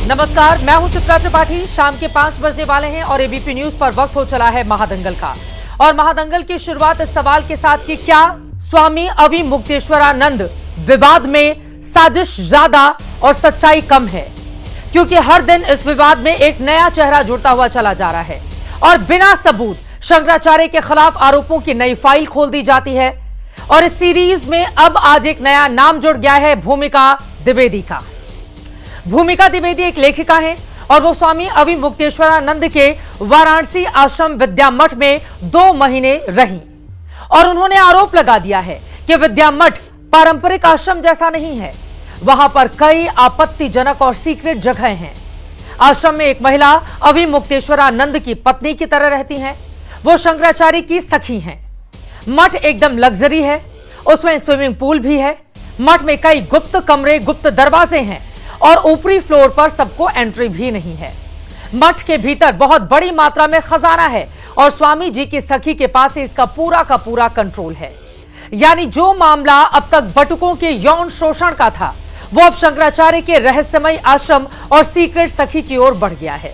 नमस्कार, मैं हूं चित्रा त्रिपाठी। शाम के 5 बजने वाले हैं और एबीपी न्यूज पर वक्त हो चला है महादंगल का। और महादंगल की शुरुआत इस सवाल के साथ कि क्या स्वामी अविमुक्तेश्वरानंद विवाद में साजिश ज्यादा और सच्चाई कम है? क्योंकि हर दिन इस विवाद में एक नया चेहरा जुड़ता हुआ चला जा रहा है और बिना सबूत शंकराचार्य के खिलाफ आरोपों की नई फाइल खोल दी जाती है। और इस सीरीज में अब आज एक नया नाम जुड़ गया है, भूमिका द्विवेदी का। भूमिका द्विवेदी एक लेखिका हैं और वो स्वामी अविमुक्तेश्वरानंद के वाराणसी आश्रम विद्या मठ में 2 महीने रहीं और उन्होंने आरोप लगा दिया है कि विद्या मठ पारंपरिक आश्रम जैसा नहीं है। वहां पर कई आपत्तिजनक और सीक्रेट जगह हैं। आश्रम में एक महिला अविमुक्तेश्वरानंद की पत्नी की तरह रहती हैं। वो शंकराचार्य की सखी हैं। मठ एकदम लग्जरी है, उसमें स्विमिंग पूल भी है। मठ में कई गुप्त कमरे, गुप्त दरवाजे हैं और ऊपरी फ्लोर पर सबको एंट्री भी नहीं है। मठ के भीतर बहुत बड़ी मात्रा में खजाना है और स्वामी जी की सखी के पास ही इसका पूरा का पूरा कंट्रोल है। यानी जो मामला अब तक बटुकों के यौन शोषण का था, वो अब शंकराचार्य के रहस्यमय आश्रम और सीक्रेट सखी की ओर बढ़ गया है।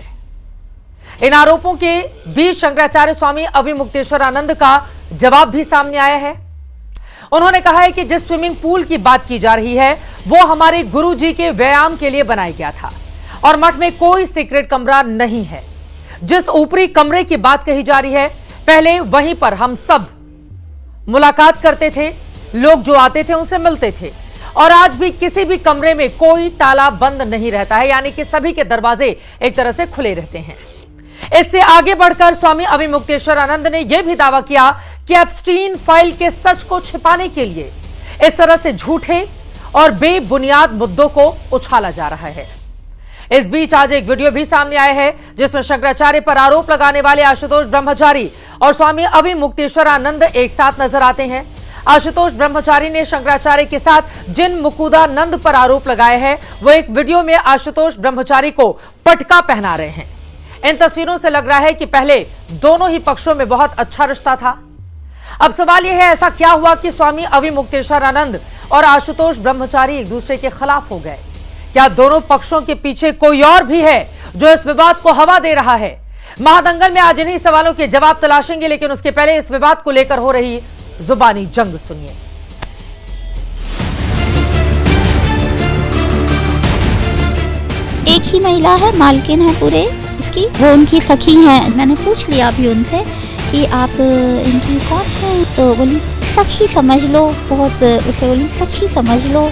इन आरोपों के बीच शंकराचार्य स्वामी अविमुक्तेश्वरानंद का जवाब भी सामने आया है। उन्होंने कहा है कि जिस स्विमिंग पूल की बात की जा रही है वो हमारे गुरु जी के व्यायाम के लिए बनाया गया था और मठ में कोई सीक्रेट कमरा नहीं है। जिस ऊपरी कमरे की बात कही जा रही है, पहले वहीं पर हम सब मुलाकात करते थे, लोग जो आते थे उनसे मिलते थे और आज भी किसी भी कमरे में कोई ताला बंद नहीं रहता है, यानी कि सभी के दरवाजे एक तरह से खुले रहते हैं। इससे आगे बढ़कर स्वामी अविमुक्तेश्वरानंद ने यह भी दावा किया कि एप्स्टीन फाइल के सच को छिपाने के लिए इस तरह से झूठे और बेबुनियाद मुद्दों को उछाला जा रहा है। इस बीच आज एक वीडियो भी सामने आया है जिसमें शंकराचार्य पर आरोप लगाने वाले आशुतोष ब्रह्मचारी और स्वामी अविमुक्तेश्वरानंद एक साथ नजर आते हैं। आशुतोष ब्रह्मचारी ने शंकराचार्य के साथ जिन मुकुदानंद पर आरोप लगाए हैं, वो एक वीडियो में आशुतोष ब्रह्मचारी को पटका पहना रहे हैं। इन तस्वीरों से लग रहा है कि पहले दोनों ही पक्षों में बहुत अच्छा रिश्ता था। अब सवाल यह है, ऐसा क्या हुआ कि स्वामी अविमुक्तेश्वरानंद और आशुतोष ब्रह्मचारी एक दूसरे के खिलाफ हो गए? क्या दोनों पक्षों के पीछे कोई और भी है जो इस विवाद को हवा दे रहा है? महादंगल में आज इन्हीं सवालों के जवाब तलाशेंगे, लेकिन उसके पहले इस विवाद को लेकर हो रही जुबानी जंग सुनिए। एक ही महिला है, मालकिन है पूरे इसकी, वो उनकी सखी हैं। मैंने पूछ लिया अभी उनसे कि आप इनकी कौन है, तो बोली सखी समझ लो। बहुत उसे बोली सखी समझ लो।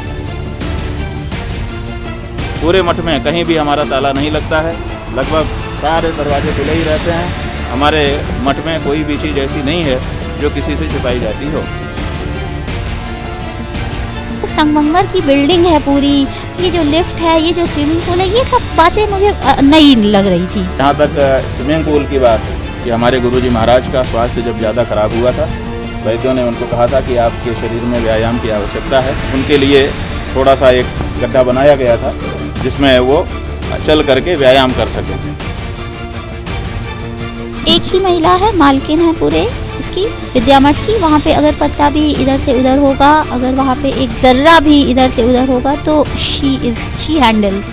पूरे मठ में कहीं भी हमारा ताला नहीं लगता है, लगभग सारे दरवाजे खुले ही रहते हैं। हमारे मठ में कोई भी चीज़ ऐसी नहीं है जो किसी से छिपाई जाती हो। संगमरमर की बिल्डिंग है पूरी, ये जो लिफ्ट है, ये जो स्विमिंग पूल है, ये सब बातें मुझे नई लग रही थी। जहाँ तक स्विमिंग पूल की बात है कि हमारे गुरुजी महाराज का स्वास्थ्य जब ज़्यादा खराब हुआ था, वैद्यों ने उनको कहा था कि आपके शरीर में व्यायाम की आवश्यकता है। उनके लिए थोड़ा सा एक गड्ढा बनाया गया था जिसमें वो चल करके व्यायाम कर सकें। एक ही महिला है, मालकिन है पूरे इसकी विद्या मठ की। वहाँ पे अगर पत्ता भी इधर से उधर होगा, अगर वहाँ पे एक जर्रा भी इधर से उधर होगा, तो शी हैंडल्स।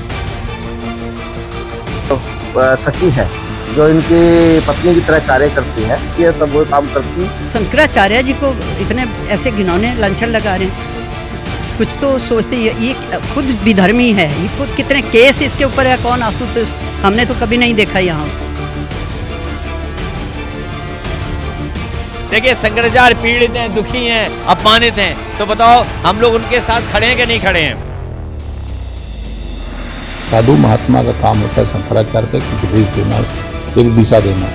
सखी है जो इनकी पत्नी की तरह कार्य करती है, ये सब वो काम करती है। शंकराचार्य जी को इतने ऐसे घिनौने लांछन लगा रहे हैं, कुछ तो सोचते ये खुद विधर्मी है, ये खुद कितने केस इसके ऊपर है। कौन आशुतोष, हमने तो कभी नहीं देखा यहाँ उसको। देखिए, शंकराचार्य पीड़ित हैं, दुखी हैं, अपमानित हैं, तो बताओ हम लोग उनके साथ खड़े हैं कि नहीं खड़े हैं? साधु महात्मा का काम होता है शंकराचार्य का कि उपदेश देना, एक दिशा देना,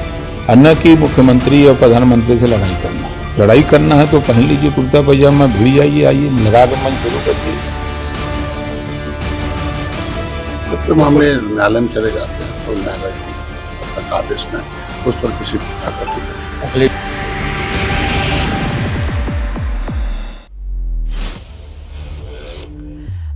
अन्य की मुख्यमंत्री और प्रधानमंत्री से लड़ाई करना। लड़ाई करना है तो पहन लीजिए कुर्ता पैजामा, भिड़ जाइए, आइए लगा के मन शुरू कर दीजिए। तो मामले न्यायालय में चले जाते हैं तो न्यायालय तक आदेश न उस पर किसी प्रकार का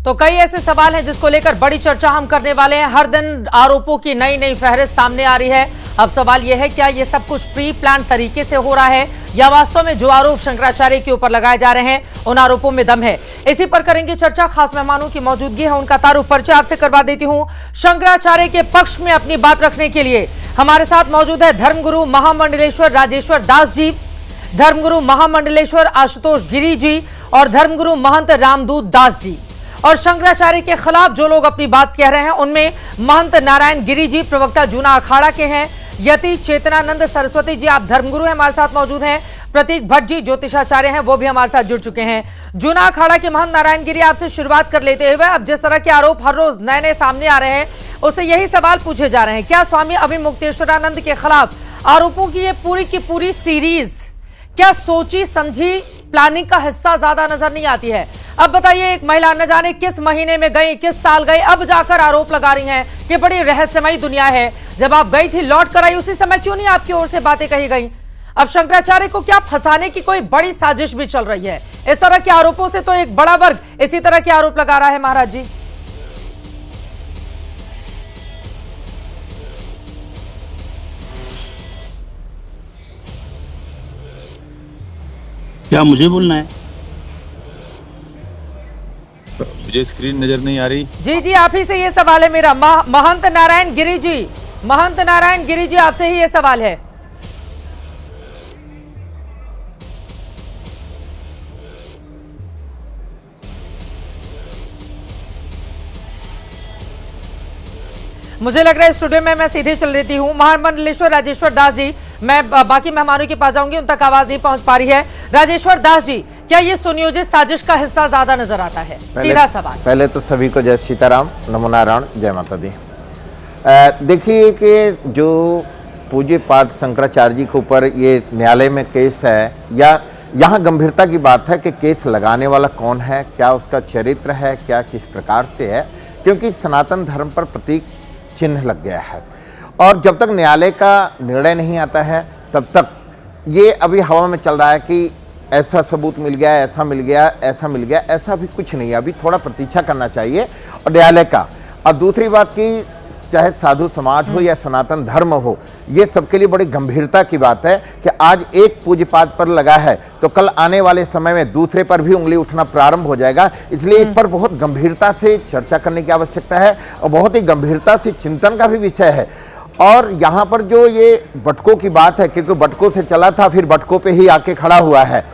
तो कई ऐसे सवाल हैं जिसको लेकर बड़ी चर्चा हम करने वाले हैं। हर दिन आरोपों की नई नई फहरिस्त सामने आ रही है। अब सवाल यह है, क्या ये सब कुछ प्री प्लान तरीके से हो रहा है या वास्तव में जो आरोप शंकराचार्य के ऊपर लगाए जा रहे हैं उन आरोपों में दम है? इसी पर करेंगे चर्चा। खास मेहमानों की मौजूदगी है, उनका तारुफ परिचय आपसे करवा देती हूं। शंकराचार्य के पक्ष में अपनी बात रखने के लिए हमारे साथ मौजूद है धर्मगुरु महामंडलेश्वर राजेश्वर दास जी, धर्मगुरु महामंडलेश्वर आशुतोष गिरी जी और धर्मगुरु महंत रामदूत दास जी। और शंकराचार्य के खिलाफ जो लोग अपनी बात कह रहे हैं उनमें महंत नारायण गिरी जी प्रवक्ता जूना अखाड़ा के हैं, यति चेतनानंद सरस्वती जी आप धर्मगुरु हैं हमारे साथ मौजूद हैं, प्रतीक भट्ट जी ज्योतिषाचार्य हैं वो भी हमारे साथ जुड़ चुके हैं। जूना अखाड़ा के महंत नारायण गिरी, आपसे शुरुआत कर लेते हुए, अब जिस तरह के आरोप हर रोज नए नए सामने आ रहे हैं उससे यही सवाल पूछे जा रहे हैं, क्या स्वामी अभिमुक्तेश्वरानंद के खिलाफ आरोपों की ये पूरी सीरीज क्या सोची समझी प्लानिंग का हिस्सा ज्यादा नजर नहीं आती है? अब बताइए, एक महिला न जाने किस महीने में गई, किस साल गई, अब जाकर आरोप लगा रही हैं कि बड़ी रहस्यमयी दुनिया है। जब आप गई थी, लौट कर आई, उसी समय क्यों नहीं आपकी ओर से बातें कही गई? अब शंकराचार्य को क्या फंसाने की कोई बड़ी साजिश भी चल रही है? इस तरह के आरोपों से तो एक बड़ा वर्ग इसी तरह के आरोप लगा रहा है महाराज जी। क्या मुझे बोलना है? मुझे स्क्रीन नजर नहीं आ रही। जी आप ही से ये सवाल है मेरा। महंत नारायण गिरी जी, महंत नारायण गिरी जी आपसे ही ये सवाल है। मुझे लग रहा है स्टूडियो में मैं सीधे चल देती हूँ। महामंडलेश्वर राजेश्वर दास जी, मैं बाकी मेहमानों के पास जाऊंगी, उन तक आवाज नहीं पहुंच पा रही है। राजेश्वर दास जी, क्या ये सुनियोजित साजिश का हिस्सा ज्यादा नजर आता है? सीधा सवाल। पहले तो सभी को जय सीताराम, नमो नारायण, जय माता दी। देखिए कि जो पूज्य पाद शंकराचार्य जी के ऊपर ये न्यायालय में केस है, या यहाँ गंभीरता की बात है कि केस लगाने वाला कौन है, क्या उसका चरित्र है, क्या किस प्रकार से है, क्योंकि सनातन धर्म पर प्रतीक चिन्ह लग गया है। और जब तक न्यायालय का निर्णय नहीं आता है तब तक ये अभी हवा में चल रहा है कि ऐसा सबूत मिल गया, ऐसा मिल गया, ऐसा मिल गया, ऐसा भी कुछ नहीं है। अभी थोड़ा प्रतीक्षा करना चाहिए और न्यायालय का। और दूसरी बात कि चाहे साधु समाज हो या सनातन धर्म हो, ये सबके लिए बड़ी गंभीरता की बात है कि आज एक पूज्यपाद पर लगा है तो कल आने वाले समय में दूसरे पर भी उंगली उठना प्रारंभ हो जाएगा। इसलिए इस पर बहुत गंभीरता से चर्चा करने की आवश्यकता है और बहुत ही गंभीरता से चिंतन का भी विषय है। और यहाँ पर जो ये बटकों की बात है, क्योंकि बटकों से चला था फिर बटकों पे ही आके खड़ा हुआ है,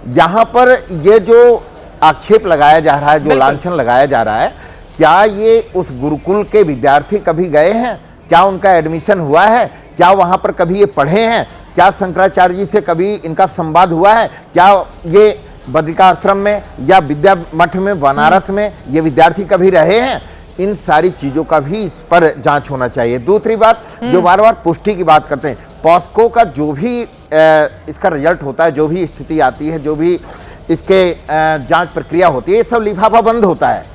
यहाँ पर ये जो आक्षेप लगाया जा रहा है, जो लांछन लगाया जा रहा है, क्या ये उस गुरुकुल के विद्यार्थी कभी गए हैं? क्या उनका एडमिशन हुआ है? क्या वहाँ पर कभी ये पढ़े हैं? क्या शंकराचार्य जी से कभी इनका संवाद हुआ है? क्या ये बद्रिकाश्रम में या विद्या मठ में, बनारस में ये विद्यार्थी कभी रहे हैं? इन सारी चीज़ों का भी इस पर जांच होना चाहिए। दूसरी बात, जो बार बार पुष्टि की बात करते हैं, पॉस्को का जो भी इसका रिजल्ट होता है, जो भी स्थिति आती है, जो भी इसके जांच प्रक्रिया होती है, ये सब लिफाफा बंद होता है।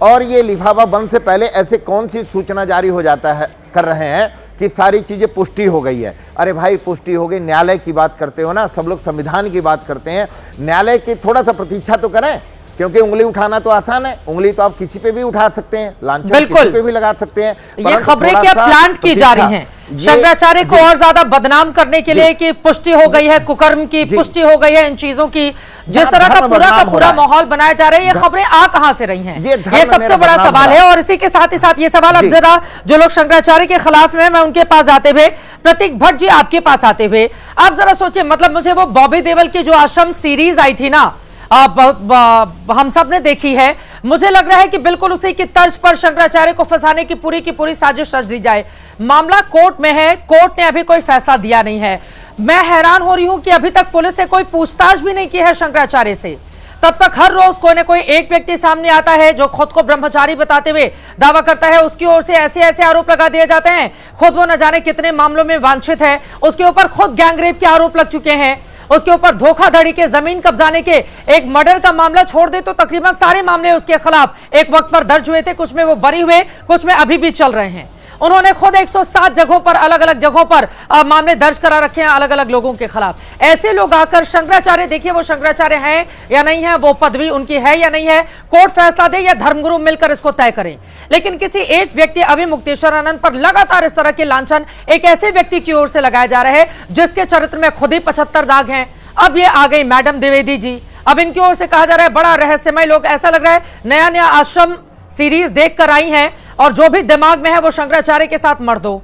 और ये लिफाफा बंद से पहले ऐसे कौन सी सूचना जारी हो जाता है, कर रहे हैं कि सारी चीज़ें पुष्टि हो गई है। अरे भाई, पुष्टि हो गई, न्यायालय की बात करते हो ना, सब लोग संविधान की बात करते हैं, न्यायालय की थोड़ा सा प्रतीक्षा तो करें, क्योंकि उंगली उठाना तो आसान है, उंगली तो आप किसी पे भी उठा सकते हैं, लांछन किसी पे भी लगा सकते हैं। ये खबरें क्या प्लांट की जा रही हैं शंकराचार्य को और ज्यादा बदनाम करने के लिए कि पुष्टि हो गई है, कुकर्म की पुष्टि हो गई है, इन चीजों की, जिस तरह का पूरा माहौल बनाया जा रहा है, ये खबरें आ कहां से रही हैं? ये सबसे बड़ा सवाल है। और इसी के साथ ही साथ ये सवाल, अब जरा जो लोग शंकराचार्य के खिलाफ में, मैं उनके पास आते हुए, प्रतीक भट्ट जी आपके पास आते हुए, आप जरा सोचिए, मतलब मुझे वो बॉबी देओल की जो आश्रम सीरीज आई थी ना, हम सब ने देखी है, मुझे लग रहा है कि बिल्कुल उसी की तर्ज पर शंकराचार्य को फंसाने की पूरी साजिश रच दी जाए। मामला कोर्ट में है, कोर्ट ने अभी कोई फैसला दिया नहीं है। मैं हैरान हो रही हूं कि अभी तक पुलिस ने कोई पूछताछ भी नहीं की है शंकराचार्य से। तब तक हर रोज कोई न कोई एक व्यक्ति सामने आता है जो खुद को ब्रह्मचारी बताते हुए दावा करता है, उसकी ओर से ऐसे आरोप लगा दिए जाते हैं, खुद वो न जाने कितने मामलों में वांछित है, उसके ऊपर खुद गैंगरेप के आरोप लग चुके हैं, उसके ऊपर धोखाधड़ी के, जमीन कब्जाने के, एक मर्डर का मामला छोड़ दे तो तकरीबन सारे मामले उसके खिलाफ एक वक्त पर दर्ज हुए थे, कुछ में वो बरी हुए, कुछ में अभी भी चल रहे हैं। उन्होंने खुद 107 जगहों पर, अलग अलग जगहों पर मामले दर्ज करा रखे हैं अलग अलग लोगों के खिलाफ। ऐसे लोग आकर शंकराचार्य, देखिए वो शंकराचार्य हैं या नहीं है, वो पदवी उनकी है या नहीं है, कोर्ट फैसला दे या धर्मगुरु मिलकर इसको तय करें। लेकिन किसी एक व्यक्ति अभी मुक्तेश्वरानंद पर लगातार इस तरह के लांछन एक ऐसे व्यक्ति की ओर से लगाया जा रहा है जिसके चरित्र में खुद ही 75 दाग हैं। अब ये आ गई मैडम द्विवेदी जी, अब इनकी ओर से कहा जा रहा है बड़ा रहस्यमय लोग, ऐसा लग रहा है नया नया आश्रम सीरीज देख कर आई हैं और जो भी दिमाग में है वो शंकराचार्य के साथ मर दो।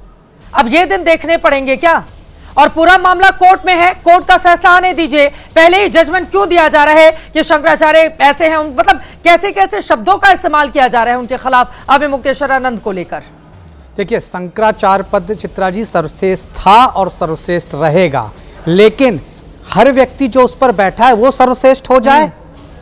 अब ये दिन देखने पड़ेंगे क्या? और पूरा मामला कोर्ट में है, कोर्ट का फैसला आने दीजिए। पहले ही जजमेंट क्यों दिया जा रहा है कि शंकराचार्य ऐसे हैं, मतलब कैसे कैसे शब्दों का इस्तेमाल किया जा रहा है उनके खिलाफ अभी मुक्तेश्वरानंद को लेकर। देखिए, शंकराचार्य पद चित्रा जी सर्वश्रेष्ठ था और सर्वश्रेष्ठ रहेगा, लेकिन हर व्यक्ति जो उस पर बैठा है वो सर्वश्रेष्ठ हो जाए,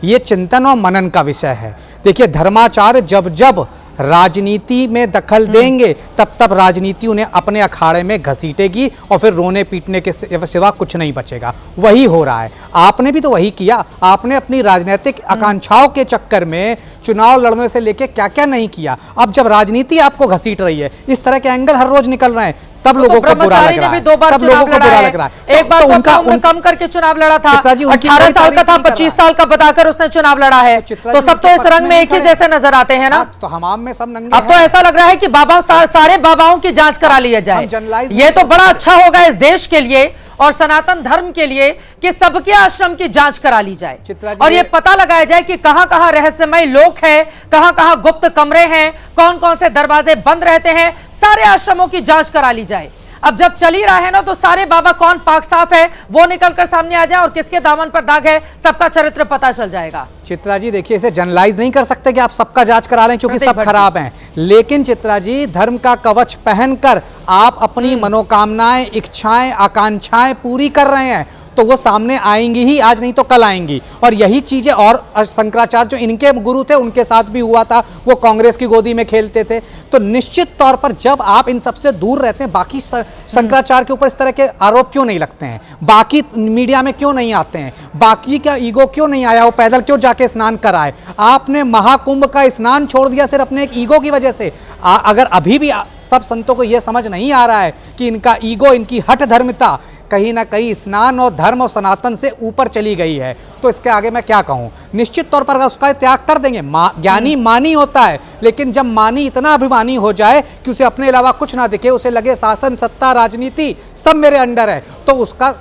ये चिंतन और मनन का विषय है। देखिए, धर्माचार्य जब जब राजनीति में दखल देंगे तब तब राजनीति उन्हें अपने अखाड़े में घसीटेगी और फिर रोने पीटने के सिवा कुछ नहीं बचेगा। वही हो रहा है, आपने भी तो वही किया। आपने अपनी राजनीतिक आकांक्षाओं के चक्कर में चुनाव लड़ने से लेके क्या क्या नहीं किया। अब जब राजनीति आपको घसीट रही है, इस तरह के एंगल हर रोज निकल रहे हैं, तब लोगों को बुरा लग रहा है, तब लोगों को बुरा लग रहा है। एक बार तो उनका कम करके चुनाव लड़ा था, 18 साल का था, 25 साल का बताकर उसने चुनाव लड़ा है, तो सब तो इस रंग में एक ही जैसे नजर आते हैं ना। तो हमाम में सब नंगे। अब तो ऐसा लग रहा है कि बाबा सारे बाबाओं की जांच करा लिया जाए। ये तो बड़ा अच्छा होगा इस देश के लिए और सनातन धर्म के लिए कि सबके आश्रम की जांच करा ली जाए और ये पता लगाया जाए कि कहां कहां रहस्यमय लोग हैं, कहां कहां गुप्त कमरे हैं, कौन कौन से दरवाजे बंद रहते हैं, सारे आश्रमों की जांच करा ली जाए। अब जब चल ही रहा है ना, तो सारे बाबा कौन पाक साफ है वो निकलकर सामने आ जाए और किसके दामन पर दाग है सबका चरित्र पता चल जाएगा। चित्रा जी देखिए, इसे जनरलाइज नहीं कर सकते कि आप सबका जांच करा लें क्योंकि सब खराब हैं, लेकिन चित्रा जी धर्म का कवच पहनकर आप अपनी मनोकामनाएं, इच्छाएं, आकांक्षाएं पूरी कर रहे हैं तो वो सामने आएंगी ही, आज नहीं तो कल आएंगी। और यही चीजें, और शंकराचार्य जो इनके गुरु थे उनके साथ भी हुआ था, वो कांग्रेस की गोदी में खेलते थे। तो निश्चित तौर पर जब आप इन सबसे दूर रहते हैं, बाकी शंकराचार्य के ऊपर इस तरह के आरोप क्यों नहीं लगते हैं, बाकी मीडिया में क्यों नहीं आते हैं, बाकी का ईगो क्यों नहीं आया, वो पैदल क्यों जाके स्नान कराए? आपने महाकुंभ का स्नान छोड़ दिया सिर्फ अपने एक ईगो की वजह से। अगर अभी भी सब संतों को यह समझ नहीं आ रहा है कि इनका ईगो, इनकी हठ धर्मिता कहीं ना कहीं स्नान और धर्म और सनातन से ऊपर चली गई है, तो इसके आगे मैं क्या कहूँ। निश्चित तौर पर अगर उसका त्याग कर देंगे, ज्ञानी मानी होता है, लेकिन जब मानी इतना अभिमानी हो जाए कि उसे अपने अलावा कुछ ना दिखे, उसे लगे शासन, सत्ता, राजनीति सब मेरे अंडर है, तो उसका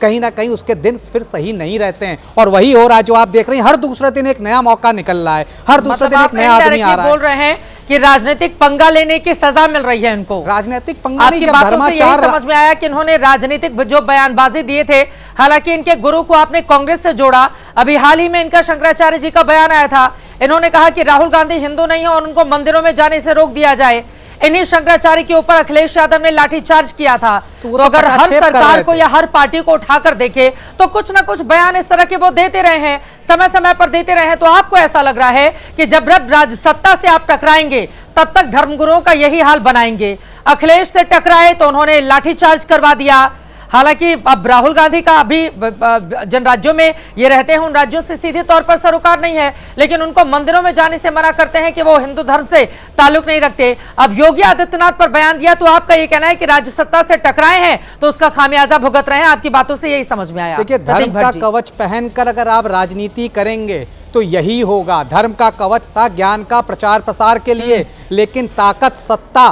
कहीं ना कहीं उसके दिन फिर सही नहीं रहते हैं। और वही हो रहा है जो आप देख रहे हैं, हर दूसरे दिन एक नया मौका निकल रहा है, हर दूसरे दिन एक नया आदमी आ रहा है। बोल रहे हैं कि राजनीतिक पंगा लेने की सजा मिल रही है इनको। राजनीतिक पंगा नहीं, जब धर्माचार्य समझ में आया कि इन्होंने राजनीतिक जो बयानबाजी दिए थे, हालांकि इनके गुरु को आपने कांग्रेस से जोड़ा। अभी हाल ही में इनका शंकराचार्य जी का बयान आया था, इन्होंने कहा कि राहुल गांधी हिंदू नहीं है और उनको मंदिरों में जाने से रोक दिया जाए। इन्हीं शंकराचार्य के ऊपर अखिलेश यादव ने लाठीचार्ज किया था। तो अगर हर सरकार को या हर पार्टी को उठाकर देखे तो कुछ ना कुछ बयान इस तरह के वो देते रहे हैं, समय समय पर देते रहे हैं। तो आपको ऐसा लग रहा है कि जब राज सत्ता से आप टकराएंगे तब तक धर्मगुरुओं का यही हाल बनाएंगे। अखिलेश से टकराए तो उन्होंने लाठीचार्ज करवा दिया। हालांकि अब राहुल गांधी का अभी जिन राज्यों में ये रहते हैं उन राज्यों से सीधे तौर पर सरोकार नहीं है, लेकिन उनको मंदिरों में जाने से मना करते हैं कि वो हिंदू धर्म से ताल्लुक नहीं रखते। अब योगी आदित्यनाथ पर बयान दिया तो आपका ये कहना है कि राज्य सत्ता से टकराए हैं तो उसका खामियाजा भुगत रहे हैं। आपकी बातों से यही समझ में आया। देखिए, धर्म का कवच पहनकर अगर आप राजनीति करेंगे तो यही होगा। धर्म का कवच था ज्ञान का प्रचार प्रसार के लिए, लेकिन ताकत, सत्ता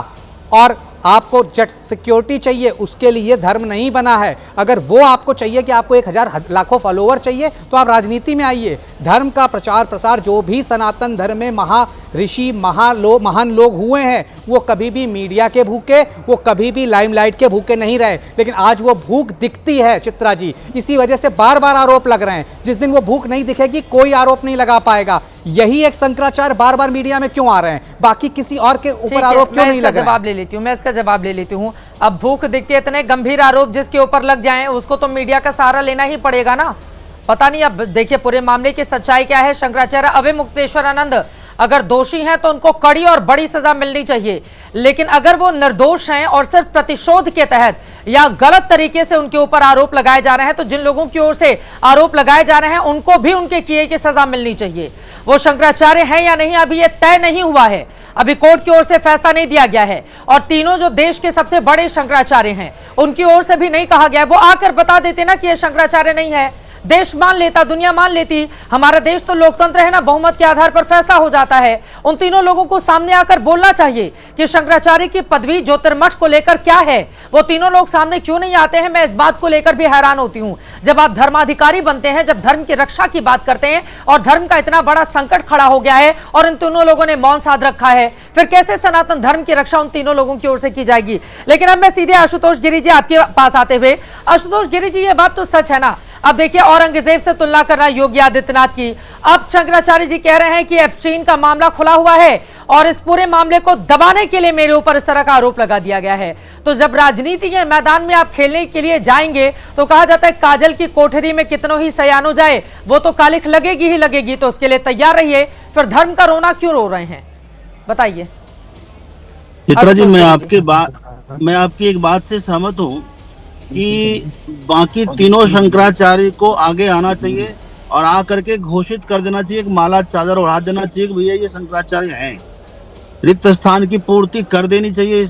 और आपको जेट सिक्योरिटी चाहिए, उसके लिए धर्म नहीं बना है। अगर वो आपको चाहिए कि आपको 1000 लाखों फॉलोवर चाहिए तो आप राजनीति में आइए। धर्म का प्रचार प्रसार, जो भी सनातन धर्म में ऋषि महान लोग हुए हैं, वो कभी भी मीडिया के भूखे, वो कभी भी लाइमलाइट के भूखे नहीं रहे, लेकिन आज वो भूख दिखती है चित्रा जी। इसी वजह से बार बार आरोप लग रहे हैं। जिस दिन वो भूख नहीं दिखेगी कोई आरोप नहीं लगा पाएगा। यही एक शंकराचार्य बार बार मीडिया में क्यों आ रहे हैं, बाकी किसी और के ऊपर आरोप क्यों नहीं लग रहे हैं? जवाब ले लेती हूँ, मैं इसका जवाब ले लेती हूँ। अब भूख दिखती है, इतने गंभीर आरोप जिसके ऊपर लग जाएं उसको तो मीडिया का सहारा लेना ही पड़ेगा ना। पता नहीं अब देखिए पूरे मामले की सच्चाई क्या है। शंकराचार्य अभय मुक्तेश्वरानंद अगर दोषी हैं तो उनको कड़ी और बड़ी सजा मिलनी चाहिए, लेकिन अगर वो निर्दोष हैं और सिर्फ प्रतिशोध के तहत या गलत तरीके से उनके ऊपर आरोप लगाए जा रहे हैं, तो जिन लोगों की ओर से आरोप लगाए जा रहे हैं उनको भी उनके किए की सजा मिलनी चाहिए। वो शंकराचार्य हैं या नहीं अभी ये तय नहीं हुआ है, अभी कोर्ट की ओर से फैसला नहीं दिया गया है। और तीनों जो देश के सबसे बड़े शंकराचार्य हैं उनकी ओर से भी नहीं कहा गया है। वो आकर बता देते ना कि ये शंकराचार्य नहीं है, देश मान लेता, दुनिया मान लेती। हमारा देश तो लोकतंत्र है ना, बहुमत के आधार पर फैसला हो जाता है। उन तीनों लोगों को सामने आकर बोलना चाहिए कि शंकराचार्य की पदवी ज्योतिर्मठ को लेकर क्या है। वो तीनों लोग सामने क्यों नहीं आते हैं, मैं इस बात को लेकर भी हैरान होती हूं। जब आप धर्माधिकारी बनते हैं, जब धर्म की रक्षा की बात करते हैं और धर्म का इतना बड़ा संकट खड़ा हो गया है और इन तीनों लोगों ने मौन साध रखा है, फिर कैसे सनातन धर्म की रक्षा उन तीनों लोगों की ओर से की जाएगी। लेकिन अब मैं सीधे आशुतोष गिरी जी आपके पास आते हुए, आशुतोष गिरी जी, ये बात तो सच है ना, अब देखिए औरंगजेब से तुलना करना योगी आदित्यनाथ की, अब शंकराचार्य जी कह रहे हैं कि एप्स्टीन का मामला खुला हुआ है और इस पूरे मामले को दबाने के लिए मेरे ऊपर इस तरह का आरोप लगा दिया गया है। तो जब राजनीति के मैदान में आप खेलने के लिए जाएंगे तो कहा जाता है काजल की कोठरी में कितनों ही सयानो जाए, वो तो कालिख लगेगी ही लगेगी, तो उसके लिए तैयार रहिए। फिर धर्म का रोना क्यों रो रहे हैं, बताइए। चित्रा जी, मैं आपकी एक बात से सहमत हूँ कि बाकी तीनों शंकराचार्य को आगे आना चाहिए और आकर के घोषित कर देना चाहिए, एक माला चादर उड़ा देना चाहिए कि भैया ये शंकराचार्य हैं। रिक्त स्थान की पूर्ति कर देनी चाहिए।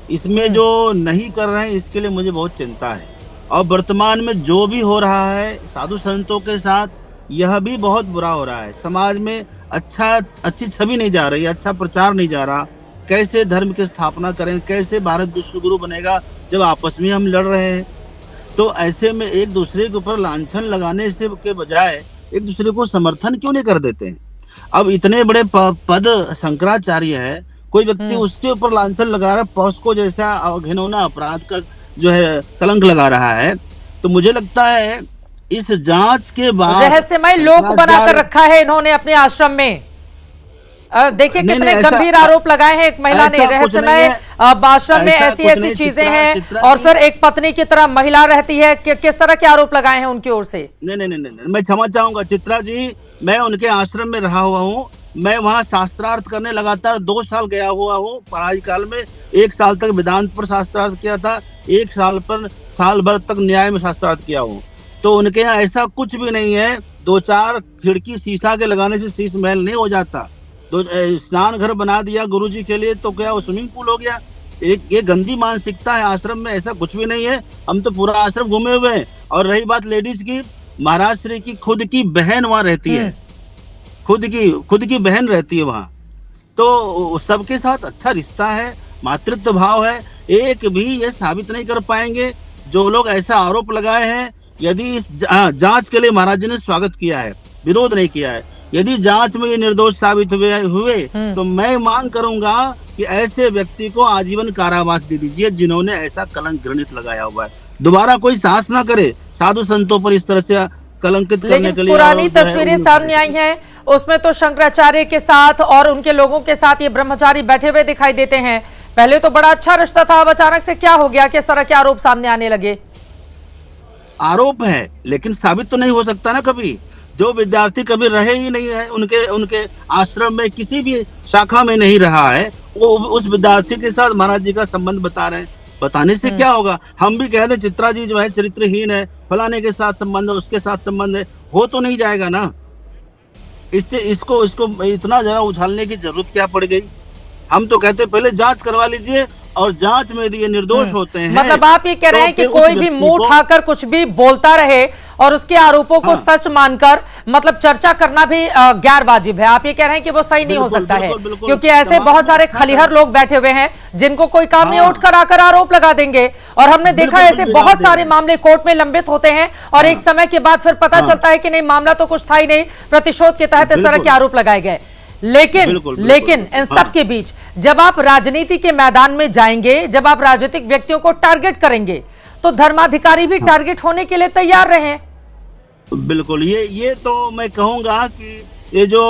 इसमें जो नहीं कर रहे हैं इसके लिए मुझे बहुत चिंता है। और वर्तमान में जो भी हो रहा है साधु संतों के साथ, यह भी बहुत बुरा हो रहा है। समाज में अच्छी छवि नहीं जा रही, अच्छा प्रचार नहीं जा रहा। कैसे धर्म की स्थापना करें, कैसे भारत विश्व गुरु बनेगा जब आपस में हम लड़ रहे हैं। तो ऐसे में एक दूसरे के ऊपर लांछन लगाने से के बजाय एक दूसरे को समर्थन क्यों नहीं कर देते हैं। अब इतने बड़े पद शंकराचार्य है, कोई व्यक्ति उसके ऊपर लांछन लगा रहा है, पॉस्को जैसा घिनौना अपराध का जो है कलंक लगा रहा है। तो मुझे लगता है इस जांच के बाद रहस्यमय लोक बनाकर रखा है इन्होंने अपने आश्रम में। देखिए कितने गंभीर आरोप लगाए हैं। एक महिला ने रहस्यमय आश्रम में ऐसी चीजें हैं और फिर एक पत्नी की तरह महिला रहती है, किस तरह के आरोप लगाए हैं उनकी ओर से। नहीं, मैं क्षमा चाहूंगा चित्रा जी, मैं उनके आश्रम में रहा हुआ हूँ। मैं वहाँ शास्त्रार्थ करने लगातार 2 साल गया हुआ हूँ पढ़ाई काल में। 1 साल तक वेदांत पर शास्त्रार्थ किया था, 1 साल भर तक न्याय में शास्त्रार्थ किया हूँ। तो उनके यहाँ ऐसा कुछ भी नहीं है। 2-4 खिड़की शीशा के लगाने से शीश महल नहीं हो जाता। तो स्नान घर बना दिया गुरुजी के लिए तो क्या वो स्विमिंग पूल हो गया। ये गंदी मानसिकता है आश्रम में, ऐसा कुछ भी नहीं है। हम तो पूरा आश्रम घूमे हुए हैं। और रही बात लेडीज की, महाराज श्री की खुद की बहन वहाँ रहती है, खुद की बहन रहती है वहाँ। तो सबके साथ अच्छा रिश्ता है, मातृत्व भाव है। एक भी ये साबित नहीं कर पाएंगे जो लोग ऐसा आरोप लगाए हैं। यदि इस जांच के लिए महाराज जी ने स्वागत किया है, विरोध नहीं किया है। यदि जांच में ये निर्दोष साबित हुए तो मैं मांग करूंगा कि ऐसे व्यक्ति को आजीवन कारावास दे दीजिए जिन्होंने ऐसा कलंक घृणित लगाया हुआ है। दोबारा कोई साहस ना करे साधु संतों पर इस तरह से कलंकित करने के लिए। पुरानी तस्वीरें सामने आई हैं, उसमें तो शंकराचार्य के साथ और उनके लोगों के साथ ये ब्रह्मचारी बैठे हुए दिखाई देते हैं। पहले तो बड़ा अच्छा रिश्ता था, अब अचानक से क्या हो गया, किस तरह के आरोप सामने आने लगे। आरोप है लेकिन साबित तो नहीं हो सकता ना। कभी जो विद्यार्थी कभी रहे ही नहीं है उनके आश्रम में, किसी भी शाखा में नहीं रहा है, वो उस विद्यार्थी के साथ महाराज जी का संबंध बता रहे हैं। बताने से क्या होगा। हम भी कह दें चित्रा जी जो है चरित्रहीन है, फलाने के साथ संबंध है, उसके साथ संबंध है, हो तो नहीं जाएगा ना। इससे इसको इतना जरा उछालने की जरूरत क्या पड़ गई। हम तो कहते पहले जांच करवा लीजिए और जांच में यदि ये निर्दोष होते हैं। मतलब आप ये कह रहे हैं कि कोई भी मुंह उठाकर कुछ भी बोलता रहे और उसके आरोपों को सच मानकर मतलब चर्चा करना भी गैर वाजिब है। आप ये कह रहे हैं कि वो सही नहीं हो सकता है क्योंकि ऐसे बहुत सारे खलिहर लोग बैठे हुए हैं जिनको कोई काम नहीं उठकर आकर आरोप लगा देंगे। और हमने देखा ऐसे बहुत सारे मामले कोर्ट में लंबित होते हैं और एक समय के बाद फिर पता चलता है कि नहीं, मामला तो कुछ था ही नहीं, प्रतिशोध के तहत इस तरह के आरोप लगाए गए। लेकिन इन सब के बीच जब आप राजनीति के मैदान में जाएंगे, जब आप राजनीतिक व्यक्तियों को टारगेट करेंगे तो धर्माधिकारी भी टारगेट होने के लिए तैयार रहे। बिल्कुल, ये तो मैं कहूंगा कि ये जो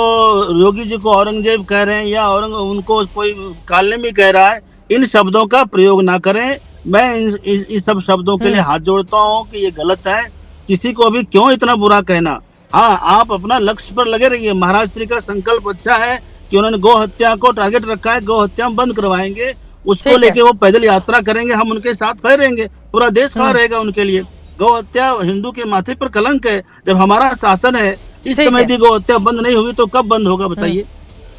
योगी जी को औरंगजेब कह रहे हैं या उनको कोई कालनेमी कह रहा है, इन शब्दों का प्रयोग ना करें। मैं इस सब शब्दों के लिए हाथ जोड़ता हूँ कि ये गलत है। किसी को भी क्यों इतना बुरा कहना। हाँ, आप अपना लक्ष्य पर लगे रहिए। महाराज श्री का संकल्प अच्छा है कि उन्होंने गौ हत्या को टारगेट रखा है, गौ हत्या बंद करवाएंगे, उसको लेके वो पैदल यात्रा करेंगे, हम उनके साथ खड़े रहेंगे, पूरा देश खड़ा रहेगा उनके लिए। गौ हत्या हिंदू के माथे पर कलंक है। जब हमारा शासन है, इस ठीक समय है। यदि गौ हत्या बंद नहीं होगी तो कब बंद होगा बताइए।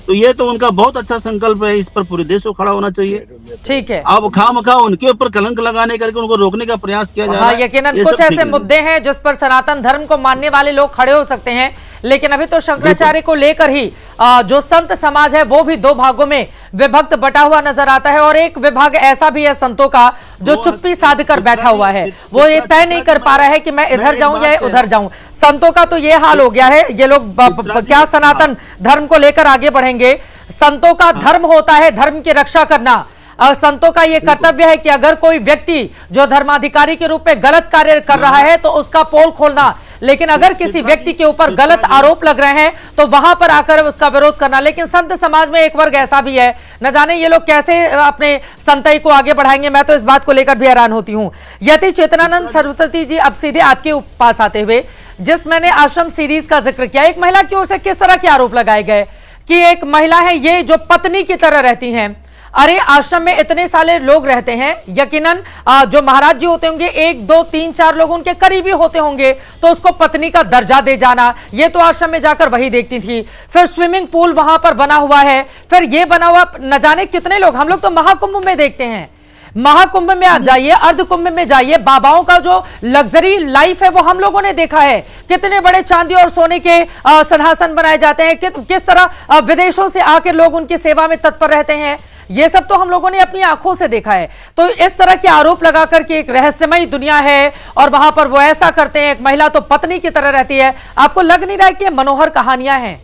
तो ये तो उनका बहुत अच्छा संकल्प है, इस पर पूरे देश को खड़ा होना चाहिए। ठीक है। अब खामखा उनके ऊपर कलंक लगाने करके उनको रोकने का प्रयास किया जा रहा हाँ, है। यकीनन ये कुछ सब ठीक ऐसे नहीं। मुद्दे हैं जिस पर सनातन धर्म को मानने वाले लोग खड़े हो सकते हैं, लेकिन अभी तो शंकराचार्य को लेकर ही जो संत समाज है वो भी दो भागों में विभक्त बटा हुआ नजर आता है। और एक विभाग ऐसा भी है संतों का जो चुप्पी साध कर बैठा हुआ है, वो ये तय नहीं कर पा रहा है कि मैं इधर जाऊं या उधर जाऊं। संतों का तो ये हाल हो गया है, ये लोग क्या सनातन धर्म को लेकर आगे बढ़ेंगे। संतों का धर्म होता है धर्म की रक्षा करना। संतों का ये कर्तव्य है कि अगर कोई व्यक्ति जो धर्माधिकारी के रूप में गलत कार्य कर रहा है तो उसका पोल खोलना, लेकिन अगर किसी व्यक्ति के ऊपर गलत आरोप लग रहे हैं तो वहां पर आकर उसका विरोध करना। लेकिन संत समाज में एक वर्ग ऐसा भी है, न जाने ये लोग कैसे अपने संतई को आगे बढ़ाएंगे। मैं तो इस बात को लेकर भी हैरान होती हूँ। यति चेतनानंद सरस्वती जी, अब सीधे आपके पास आते हुए, जिस मैंने आश्रम सीरीज का जिक्र किया, एक महिला की ओर से किस तरह के आरोप लगाए गए कि एक महिला है ये जो पत्नी की तरह रहती हैं। अरे आश्रम में इतने सारे लोग रहते हैं, यकीनन जो महाराज जी होते होंगे 1 2 3 4 लोग उनके करीबी होते होंगे, तो उसको पत्नी का दर्जा दे जाना, ये तो आश्रम में जाकर वही देखती थी। फिर स्विमिंग पूल वहां पर बना हुआ है, फिर ये बना हुआ न जाने कितने लोग, हम लोग तो महाकुंभ में देखते हैं, महाकुंभ में आप जाइए, अर्ध कुंभ में जाइए, बाबाओं का जो लग्जरी लाइफ है वो हम लोगों ने देखा है। कितने बड़े चांदी और सोने के सिंहासन बनाए जाते हैं, किस तरह विदेशों से आकर लोग उनकी सेवा में तत्पर रहते हैं, ये सब तो हम लोगों ने अपनी आंखों से देखा है। तो इस तरह के आरोप लगाकर कि एक रहस्यमयी दुनिया है और वहां पर वो ऐसा करते हैं, एक महिला तो पत्नी की तरह रहती है, आपको लग नहीं रहा है कि ये मनोहर कहानियां हैं?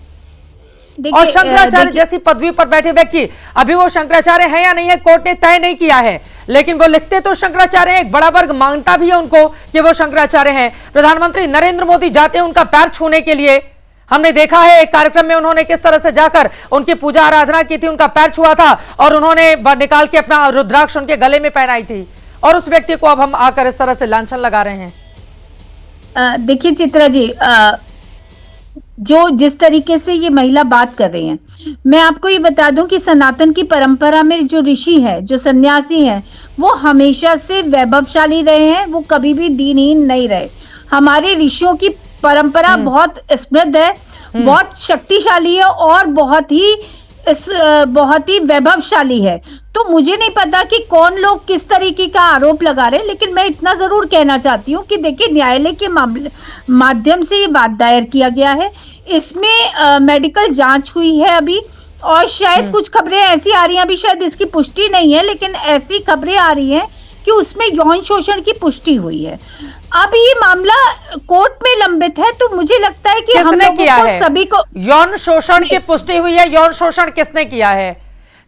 और शंकराचार्य जैसी पदवी पर बैठे व्यक्ति, अभी वो शंकराचार्य हैं या नहीं है कोर्ट ने तय नहीं किया है, लेकिन वो लिखते तो शंकराचार्य हैं। एक बड़ा वर्ग मांगता भी है उनको कि वो शंकराचार्य हैं। प्रधानमंत्री नरेंद्र मोदी जाते हैं उनका पैर छूने के लिए, हमने देखा है एक कार्यक्रम में उन्होंने किस तरह से जाकर उनकी पूजा आराधना की थी, उनका पैर छुआ था और उन्होंने निकाल के अपना रुद्राक्ष उनके गले में पहनाई थी, और उस व्यक्ति को अब हम आकर इस तरह से लांछन लगा रहे हैं। देखिए चित्रा जी, जो जिस तरीके से ये महिला बात कर रही हैं, मैं आपको ये बता दूं कि सनातन की परंपरा में जो ऋषि हैं, जो सन्यासी हैं, वो हमेशा से वैभवशाली रहे हैं, वो कभी भी दीनहीन नहीं रहे। हमारे ऋषियों की परंपरा बहुत समृद्ध है, बहुत शक्तिशाली है और बहुत ही वैभवशाली है। तो मुझे नहीं पता कि कौन लोग किस तरीके का आरोप लगा रहे हैं, लेकिन मैं इतना जरूर कहना चाहती हूँ कि देखिए न्यायालय के माध्यम से ये बात दायर किया गया है, इसमें मेडिकल जांच हुई है अभी, और शायद कुछ खबरें ऐसी आ रही हैं, अभी शायद इसकी पुष्टि नहीं है, लेकिन ऐसी खबरें आ रही हैं कि उसमें यौन शोषण की पुष्टि हुई है। अब ये मामला कोर्ट में लंबित है, तो मुझे लगता है कि हम लोगों को सभी को यौन शोषण की पुष्टि हुई है। यौन शोषण किसने किया है?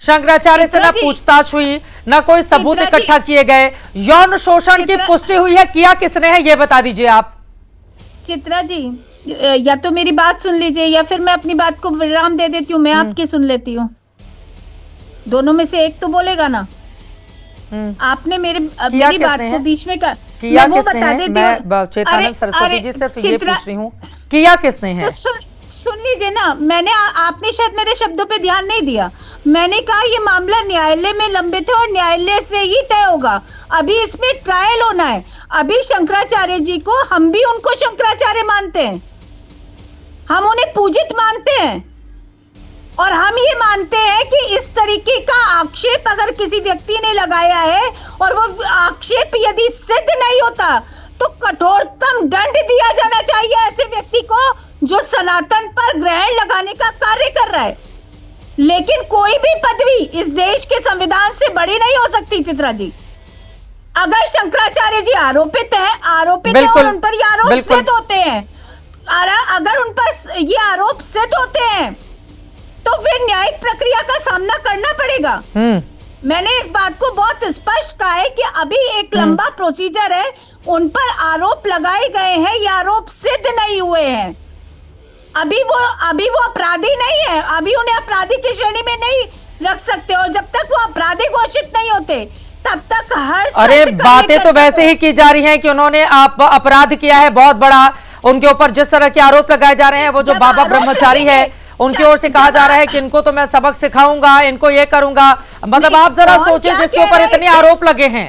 शंकराचार्य से ना पूछताछ हुई, ना कोई सबूत इकट्ठा किए गए। यौन शोषण की पुष्टि हुई है, किया किसने है ये बता दीजिए आप। चित्रा जी, या तो मेरी बात सुन लीजिए या फिर मैं अपनी बात को विराम दे देती हूँ, मैं आपकी सुन लेती हूँ, दोनों में से एक तो बोलेगा ना। आपने मेरी बात को बीच में किया किसने है? मैं चेतनानंद सरस्वती जी सिर्फ ये पूछ रही हूँ, किया किसने है? तो सुन लीजिए ना, मैंने आपने शायद मेरे शब्दों पे ध्यान नहीं दिया। मैंने कहा ये मामला न्यायालय में लंबित है और न्यायालय से ही तय होगा। अभी इसमें ट्रायल होना है। अभी शंकराचार्य जी को, हम भी उनको शंकराचार्य मानते हैं, हम उन्हें पूजित मानते हैं, और हम ये मानते हैं कि इस तरीके का आक्षेप अगर किसी व्यक्ति ने लगाया है और वो आक्षेप यदि सिद्ध नहीं होता तो कठोरतम दंड दिया जाना चाहिए ऐसे व्यक्ति को जो सनातन पर ग्रहण लगाने का कार्य कर रहा है। लेकिन कोई भी पदवी इस देश के संविधान से बड़ी नहीं हो सकती चित्रा जी। अगर शंकराचार्य जी आरोपित है और उन पर ये आरोप सिद्ध होते हैं, अगर उन पर ये आरोप सिद्ध होते हैं तो फिर न्यायिक प्रक्रिया का सामना करना पड़ेगा। मैंने इस बात को बहुत स्पष्ट कहा है कि अभी एक लंबा प्रोसीजर है, उन पर आरोप लगाए गए हैं, ये आरोप सिद्ध नहीं हुए हैं। अभी वो अपराधी नहीं है, अभी उन्हें अपराधी की श्रेणी में नहीं रख सकते, और जब तक वो अपराधी घोषित नहीं होते तब तक अरे बातें तो वैसे ही की जा रही हैं कि उन्होंने अपराध किया है बहुत बड़ा। उनके ऊपर जिस तरह के आरोप लगाए जा रहे हैं, वो जो बाबा ब्रह्मचारी है उनकी ओर से कहा जा रहा है कि इनको तो मैं सबक सिखाऊंगा, इनको ये करूंगा। मतलब आप जरा सोचिए, जिसके ऊपर इतने आरोप लगे हैं,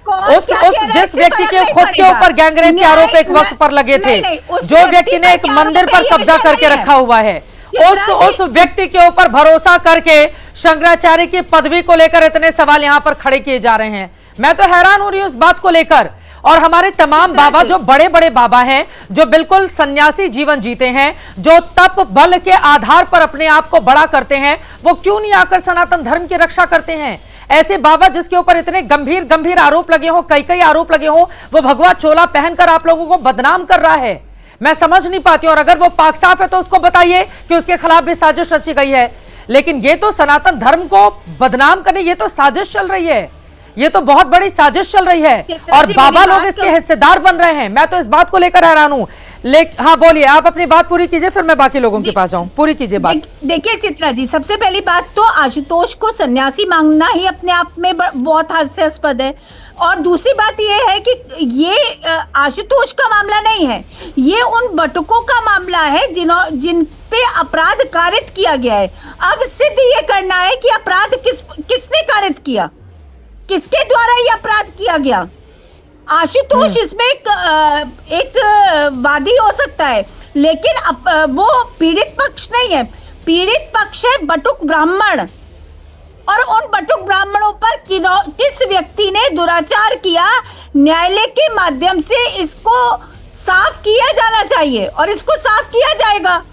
जिस व्यक्ति के खुद के ऊपर गैंगरेप के आरोप एक वक्त पर लगे थे, जो व्यक्ति ने एक मंदिर पर कब्जा करके रखा हुआ है, उस व्यक्ति के ऊपर भरोसा करके शंकराचार्य की पदवी को लेकर इतने सवाल यहाँ पर खड़े किए जा रहे हैं। मैं तो हैरान हो रही हूँ इस बात को लेकर। और हमारे तमाम बाबा जो बड़े बड़े बाबा हैं, जो बिल्कुल सन्यासी जीवन जीते हैं, जो तप बल के आधार पर अपने आप को बड़ा करते हैं, वो क्यों नहीं आकर सनातन धर्म की रक्षा करते हैं? ऐसे बाबा जिसके ऊपर इतने गंभीर गंभीर आरोप लगे हो, कई आरोप लगे हो, वो भगवा चोला पहनकर आप लोगों को बदनाम कर रहा है। मैं समझ नहीं पाती। और अगर वो पाक साफ है तो उसको बताइए कि उसके खिलाफ भी साजिश रची गई है। लेकिन ये तो सनातन धर्म को बदनाम करने, ये तो साजिश चल रही है, ये तो बहुत बड़ी साजिश चल रही है और बाबा लोग इसके हिस्सेदार बन रहे हैं। मैं तो इस बात को लेकर हैरान हूं। हाँ बोलिए, आप अपनी बात पूरी कीजिए, फिर मैं बाकी लोगों के पास जाऊं। पूरी कीजिए बात। देखिए चित्रा जी, सबसे पहली बात तो आशुतोष को सन्यासी मांगना ही अपने आप में बहुत हास्यास्पद है। और दूसरी बात यह है कि ये आशुतोष का मामला नहीं है, ये उन बटुकों का मामला है जिन पे अपराध कारित किया गया है। अब सिद्ध ये करना है कि अपराध किसने कारित किया, किसके द्वारा ये अपराध किया गया। आशुतोष इसमें एक वादी हो सकता है, लेकिन वो पीड़ित पक्ष नहीं है। पीड़ित पक्ष है बटुक ब्राह्मण, और उन बटुक ब्राह्मणों पर किस व्यक्ति ने दुराचार किया, न्यायालय के माध्यम से इसको साफ किया जाना चाहिए और इसको साफ किया जाएगा।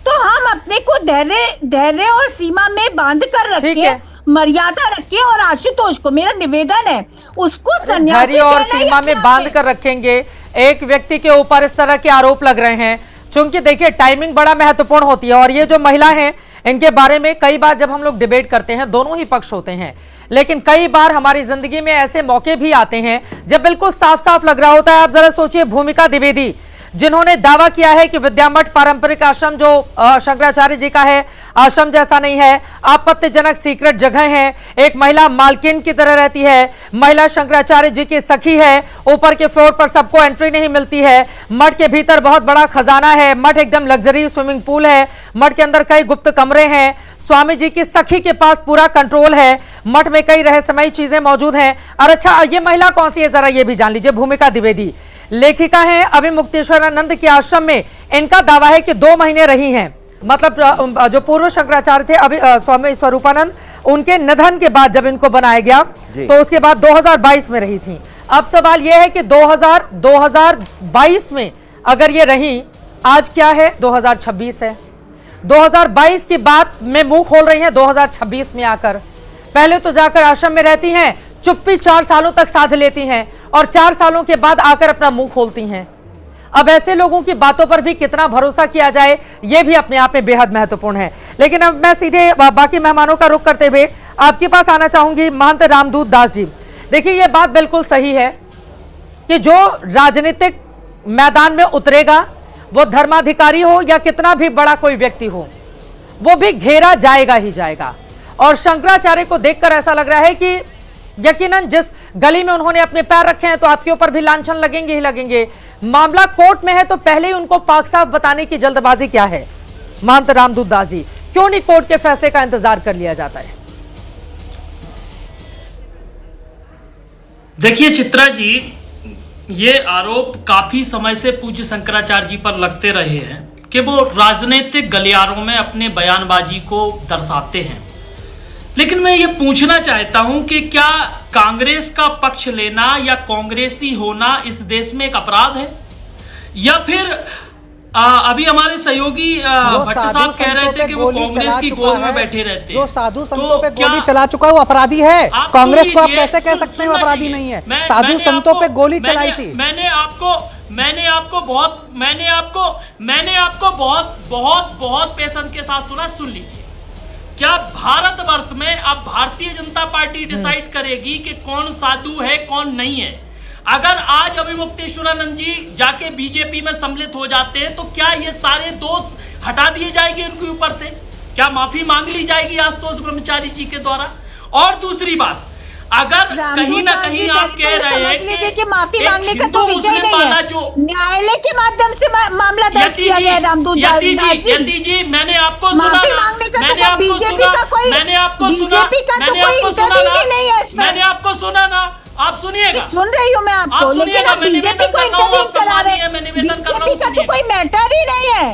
तो हम अपने को धैर्य और सीमा में बांध कर रखें, मर्यादा रखें। और आशुतोष को मेरा निवेदन है, उसको सन्यासी और सीमा में बांध कर रखेंगे। एक व्यक्ति के ऊपर इस तरह के आरोप लग रहे हैं, चूंकि देखिए टाइमिंग बड़ा महत्वपूर्ण होती है। और ये जो महिला हैं, इनके बारे में कई बार जब हम लोग डिबेट करते हैं, दोनों ही पक्ष होते हैं, लेकिन कई बार हमारी जिंदगी में ऐसे मौके भी आते हैं जब बिल्कुल साफ साफ लग रहा होता है। आप जरा सोचिए, भूमिका द्विवेदी जिन्होंने दावा किया है कि विद्यामठ पारंपरिक आश्रम जो शंकराचार्य जी का है, आश्रम जैसा नहीं है, आपत्तिजनक सीक्रेट जगह है, एक महिला मालकिन की तरह रहती है, महिला शंकराचार्य जी की सखी है, ऊपर के फ्लोर पर सबको एंट्री नहीं मिलती है, मठ के भीतर बहुत बड़ा खजाना है, मठ एकदम लग्जरी स्विमिंग पूल है, मठ के अंदर कई गुप्त कमरे हैं, स्वामी जी की सखी के पास पूरा कंट्रोल है, मठ में कई रहस्यमयी चीजें मौजूद हैं। और अच्छा, ये महिला कौन सी है जरा ये भी जान लीजिए। भूमिका द्विवेदी लेखिका हैं, अभिमुक्तेश्वरानंद के आश्रम में इनका दावा है कि 2 महीने रही हैं। मतलब जो पूर्व शंकराचार्य थे स्वामी स्वरूपानंद, उनके निधन के बाद जब इनको बनाया गया तो उसके बाद 2022 में रही थी। अब सवाल यह है कि 2022 में अगर ये रही, आज क्या है 2026 है, 2022 की बात में मुंह खोल रही हैं 2026 में आकर। पहले तो जाकर आश्रम में रहती हैं, चुप्पी 4 सालों तक साध लेती हैं और 4 सालों के बाद आकर अपना मुंह खोलती हैं। अब ऐसे लोगों की बातों पर भी कितना भरोसा किया जाए, यह भी अपने आप में बेहद महत्वपूर्ण है। लेकिन अब मैं सीधे बाकी मेहमानों का रुख करते हुए आपके पास आना चाहूंगी, महंत रामदूत दास जी। देखिए, यह बात बिल्कुल सही है कि जो राजनीतिक मैदान में उतरेगा, वो धर्माधिकारी हो या कितना भी बड़ा कोई व्यक्ति हो, वो भी घेरा जाएगा ही जाएगा। और शंकराचार्य को देखकर ऐसा लग रहा है कि यकीनन जिस गली में उन्होंने अपने पैर रखे हैं तो आपके ऊपर भी लांछन लगेंगे ही लगेंगे। मामला कोर्ट में है तो पहले ही उनको पाक साफ बताने की जल्दबाजी क्या है? महंत रामदूत दास जी, क्यों नहीं कोर्ट के फैसले का इंतजार कर लिया जाता है? देखिए चित्रा जी, ये आरोप काफी समय से पूज्य शंकराचार्य जी पर लगते रहे हैं कि वो राजनीतिक गलियारों में अपने बयानबाजी को दर्शाते हैं। लेकिन मैं ये पूछना चाहता हूं कि क्या कांग्रेस का पक्ष लेना या कांग्रेसी होना इस देश में एक अपराध है, या फिर अभी हमारे सहयोगी भट्ट साहब कह रहे थे कि वो कांग्रेस की गोद में बैठे रहते हैं। जो साधु संतों पे गोली चला चुका है वो अपराधी है? कांग्रेस को आप कैसे कह सकते हैं वो अपराधी नहीं है? साधु संतों पे गोली चलाई थी। मैंने आपको बहुत पेशेंस के साथ सुना, सुन लीजिए। क्या भारतवर्ष में अब भारतीय जनता पार्टी डिसाइड करेगी कि कौन साधु है कौन नहीं है? अगर आज अभिमुक्तेश्वरानंद जी जाके बीजेपी में सम्मिलित हो जाते हैं तो क्या ये सारे दोष हटा दिए जाएंगे उनके ऊपर से? क्या माफी मांग ली जाएगी आशुतोष ब्रह्मचारी जी के द्वारा? और दूसरी बात, अगर कहीं ना कहीं आप कह रहे हैं कि माफी मांगने का तो विषय नहीं है, जो न्यायालय के माध्यम से मामला दर्ज किया गया है रामदूत यति जी, मैंने आपको सुना, आप सुनिएगा। सुन रही हूँ मैं आपको, आप लेकिन सुनिएगा, आप मैं बीजेपी निवेदन को कर रहा हूँ, इंटरव्यू आप करा रहे सम्मानिए, मैं निवेदन कर रहा हूँ, बीजेपी का तो सुनिएगा। कोई मैटर ही नहीं है।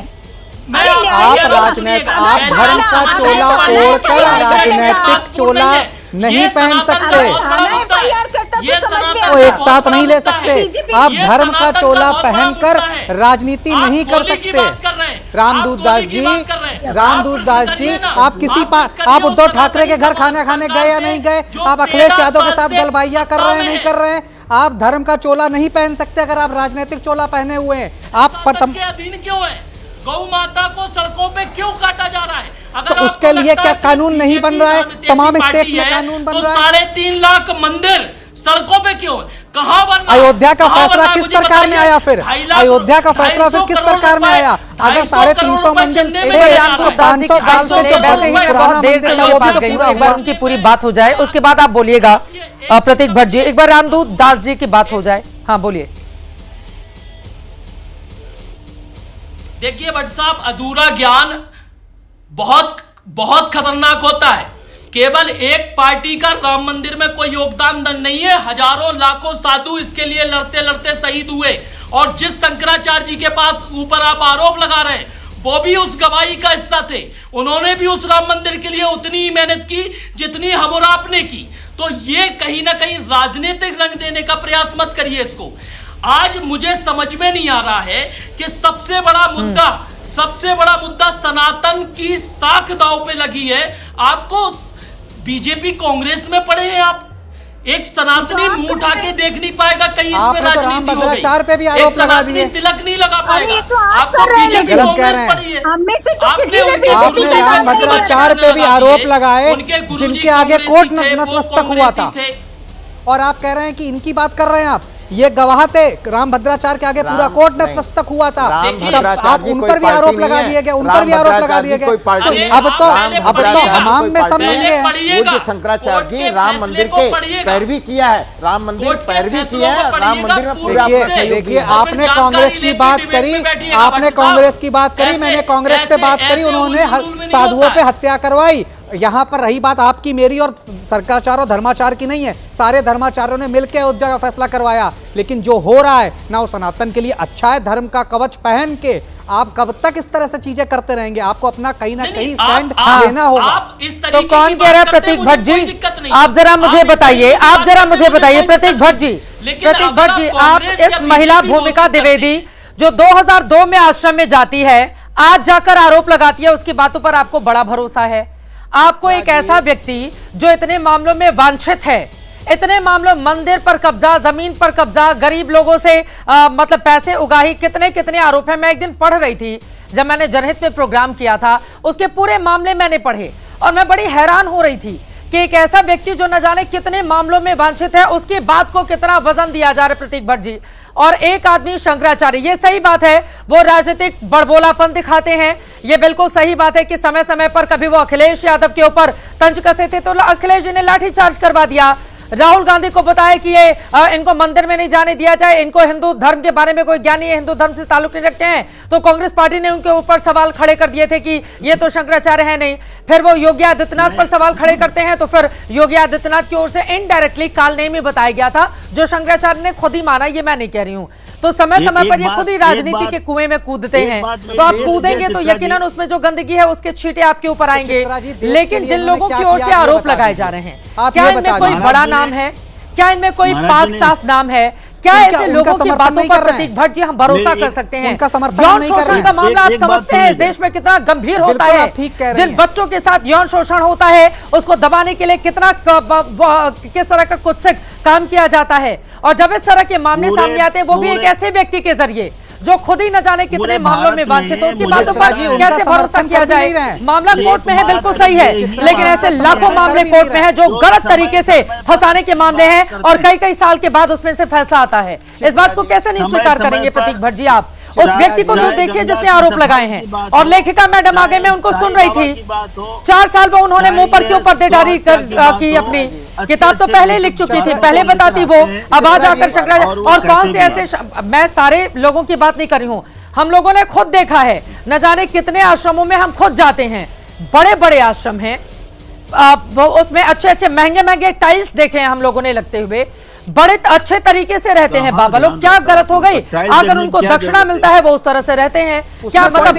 मैं अरे आप न्याय आप तो राजनीतिक, सुनिएगा। आप धर्म का चोला ओढ़कर राजनीतिक चोला नहीं पहन सकते। वो एक साथ नहीं ले सकते। आप धर्म का चोला पहनकर राजनीति नहीं कर सकते। रामदूत दास जी, रामदूत दास जी, आप आप उद्धव ठाकरे के घर खाना खाने गए या नहीं गए? आप अखिलेश यादव के साथ गलबाइया कर रहे हैं नहीं कर रहे हैं? आप धर्म का चोला नहीं पहन सकते अगर आप राजनीतिक चोला पहने हुए हैं। आप अधीन क्यों है? गौ माता को सड़कों पे क्यों काटा जा रहा है? अगर तो उसके लिए क्या कानून नहीं बन रहा है? तमाम स्टेट्स में कानून बन रहा है। 3.5 लाख मंदिर सड़कों पे क्यों? कहाँ बनना? अयोध्या का फैसला किस सरकार में आया? फिर अयोध्या का फैसला फिर किस सरकार में आया? अगर 350 मंजिल 500 साल से जो पुराना मंदिर था वो भी तो पूरा हुआ। उनकी पूरी बात हो जाए उसके बाद आप बोलिएगा प्रतीक भट्ट जी। एक बार रामदूत दास जी की बात हो जाए। हाँ बोलिए। देखिए भट्ट साहब, अधूरा ज्ञान बहुत बहुत खतरनाक होता है। केवल एक पार्टी का राम मंदिर में कोई योगदान नहीं है, हजारों लाखों साधु इसके लिए लड़ते लड़ते शहीद हुए। और जिस शंकराचार्य जी के पास ऊपर आप आरोप लगा रहे हैं वो भी उस गवाही का हिस्सा थे। उन्होंने भी उस राम मंदिर के लिए उतनी ही मेहनत की जितनी हम और आपने की। तो ये कहीं ना कहीं राजनीतिक रंग देने का प्रयास मत करिए इसको। आज मुझे समझ में नहीं आ रहा है कि सबसे बड़ा मुद्दा सनातन की साख दांव पे लगी है। आपको बीजेपी कांग्रेस में पड़े हैं आप, एक सनातनी मुंह उठा के देख नहीं पाएगा कहीं इसमें राजनीति हो गई। पे भी आरोप लगा दिए, तिलक नहीं लगा पाएगा। आपको बीजेपी गलत कह रहे हैं। पड़ी है। आपने रामभद्राचार्य पे भी आरोप लगाए जिनके आगे कोर्ट नतमस्तक हुआ था, और आप कह रहे हैं कि इनकी बात कर रहे हैं आप। ये गवाह थे, रामभद्राचार्य के आगे पूरा कोर्ट नतमस्तक हुआ था। आप उन पर भी आरोप लगा दिए गए, उन पर भी आरोप लगा दिए गए। अब तो हमाम में सब मंगे हैं। वो जो शंकराचार्य जी राम मंदिर के पैरवी किया है, राम मंदिर पैरवी किया है, राम मंदिर में पूरा। देखिए आपने कांग्रेस की बात करी, आपने कांग्रेस की बात करी, मैंने कांग्रेस पे बात करी। उन्होंने साधुओं पे हत्या करवाई। यहाँ पर रही बात आपकी, मेरी और शंकराचार्य धर्माचार्य की नहीं है। सारे धर्माचार्यों ने मिलकर अयोध्या का फैसला करवाया। लेकिन जो हो रहा है ना वो सनातन के लिए अच्छा है। धर्म का कवच पहन के आप कब तक इस तरह से चीजें करते रहेंगे? आपको अपना कहीं ना कहीं स्टैंड लेना होगा। तो कौन कह रहा है प्रतीक भट्ट जी? आप जरा मुझे बताइए, आप जरा मुझे बताइए प्रतीक भट्ट जी। प्रतीक भट्ट जी, आप इस महिला भूमिका द्विवेदी जो 2002 में आश्रम में जाती है, आज जाकर आरोप लगाती है, उसकी बातों पर आपको बड़ा भरोसा है? आपको एक ऐसा व्यक्ति जो इतने मामलों में वांछित है, इतने मामलों मंदिर पर कब्जा, जमीन पर कब्जा, गरीब लोगों से मतलब पैसे उगाही, कितने कितने आरोप हैं। मैं एक दिन पढ़ रही थी जब मैंने जनहित में प्रोग्राम किया था, उसके पूरे मामले मैंने पढ़े और मैं बड़ी हैरान हो रही थी कि एक ऐसा व्यक्ति जो न जाने कितने मामलों में वांछित है, उसकी बात को कितना वजन दिया जा रहा है प्रतीक भट्ट जी। और एक आदमी शंकराचार्य, ये सही बात है, वो राजनीतिक बड़बोलापन दिखाते हैं। ये बिल्कुल सही बात है कि समय समय पर कभी वो अखिलेश यादव के ऊपर तंज कसे थे तो अखिलेश जी ने लाठीचार्ज करवा दिया। राहुल गांधी को बताया कि ये इनको मंदिर में नहीं जाने दिया जाए, इनको हिंदू धर्म के बारे में कोई ज्ञान नहीं है, हिंदू धर्म से ताल्लुक नहीं रखते हैं, तो कांग्रेस पार्टी ने उनके ऊपर सवाल खड़े कर दिए थे कि ये तो शंकराचार्य है नहीं। फिर वो योगी आदित्यनाथ पर सवाल खड़े करते हैं तो फिर योगी आदित्यनाथ की ओर से इनडायरेक्टली कालनेमी बताया गया था, जो शंकराचार्य ने खुद ही माना, ये मैं नहीं कह रही हूँ। तो समय समय पर ये खुद ही राजनीति के कुएं में कूदते हैं, तो आप कूदेंगे तो यकीनन उसमें जो गंदगी है उसके छींटे आपके ऊपर आएंगे। लेकिन जिन लोगों की ओर से आरोप लगाए जा रहे हैं, क्या इनमें कोई बड़ा नाम है? क्या इनमें कोई पाक साफ नाम है? क्या ऐसे लोगों की बातों पर प्रतीक भट्ट जी हम भरोसा कर सकते हैं? यौन शोषण का मामला आप समझते हैं इस देश में कितना गंभीर होता है? जिन बच्चों के साथ यौन शोषण होता है उसको दबाने के लिए कितना किस तरह का कुत्सित काम किया जाता है। और जब इस तरह के मामले सामने आते हैं, वो भी एक ऐसे व्यक्ति के जरिए जो खुद ही न जाने कितने मामलों में वांछित हो, उसकी बातों पर कैसे भरोसा किया जाए? मामला कोर्ट में है, बिल्कुल सही है, लेकिन ऐसे लाखों मामले कोर्ट में हैं जो गलत तरीके से फंसाने के मामले हैं और कई कई साल के बाद उसमें से फैसला आता है। इस बात को कैसे नहीं स्वीकार करेंगे प्रतीक भट्ट जी? आप उस व्यक्ति को तो देखिए जिसने आरोप लगाए हैं। और लेखिका मैडम आगे मैं उनको सुन रही थी, 4 साल वो उन्होंने मुंह पर क्यों पर्देदारी की? अपनी किताब तो पहले लिख चुकी थी, पहले बताती वो, अब आज आकर शंकराचार्य। और कौन से ऐसे, मैं सारे लोगों की बात नहीं कर रही हूँ, हम लोगों ने खुद देखा है, न जाने कितने आश्रमों में हम खुद जाते हैं, बड़े बड़े आश्रम हैं, उसमें अच्छे अच्छे महंगे महंगे टाइल्स देखे हैं हम लोगों ने लगते हुए, बड़े अच्छे तरीके से रहते हैं बाबा लोग, क्या गलत हो गई? अगर उनको दक्षिणा मिलता है वो उस तरह से रहते हैं, क्या मतलब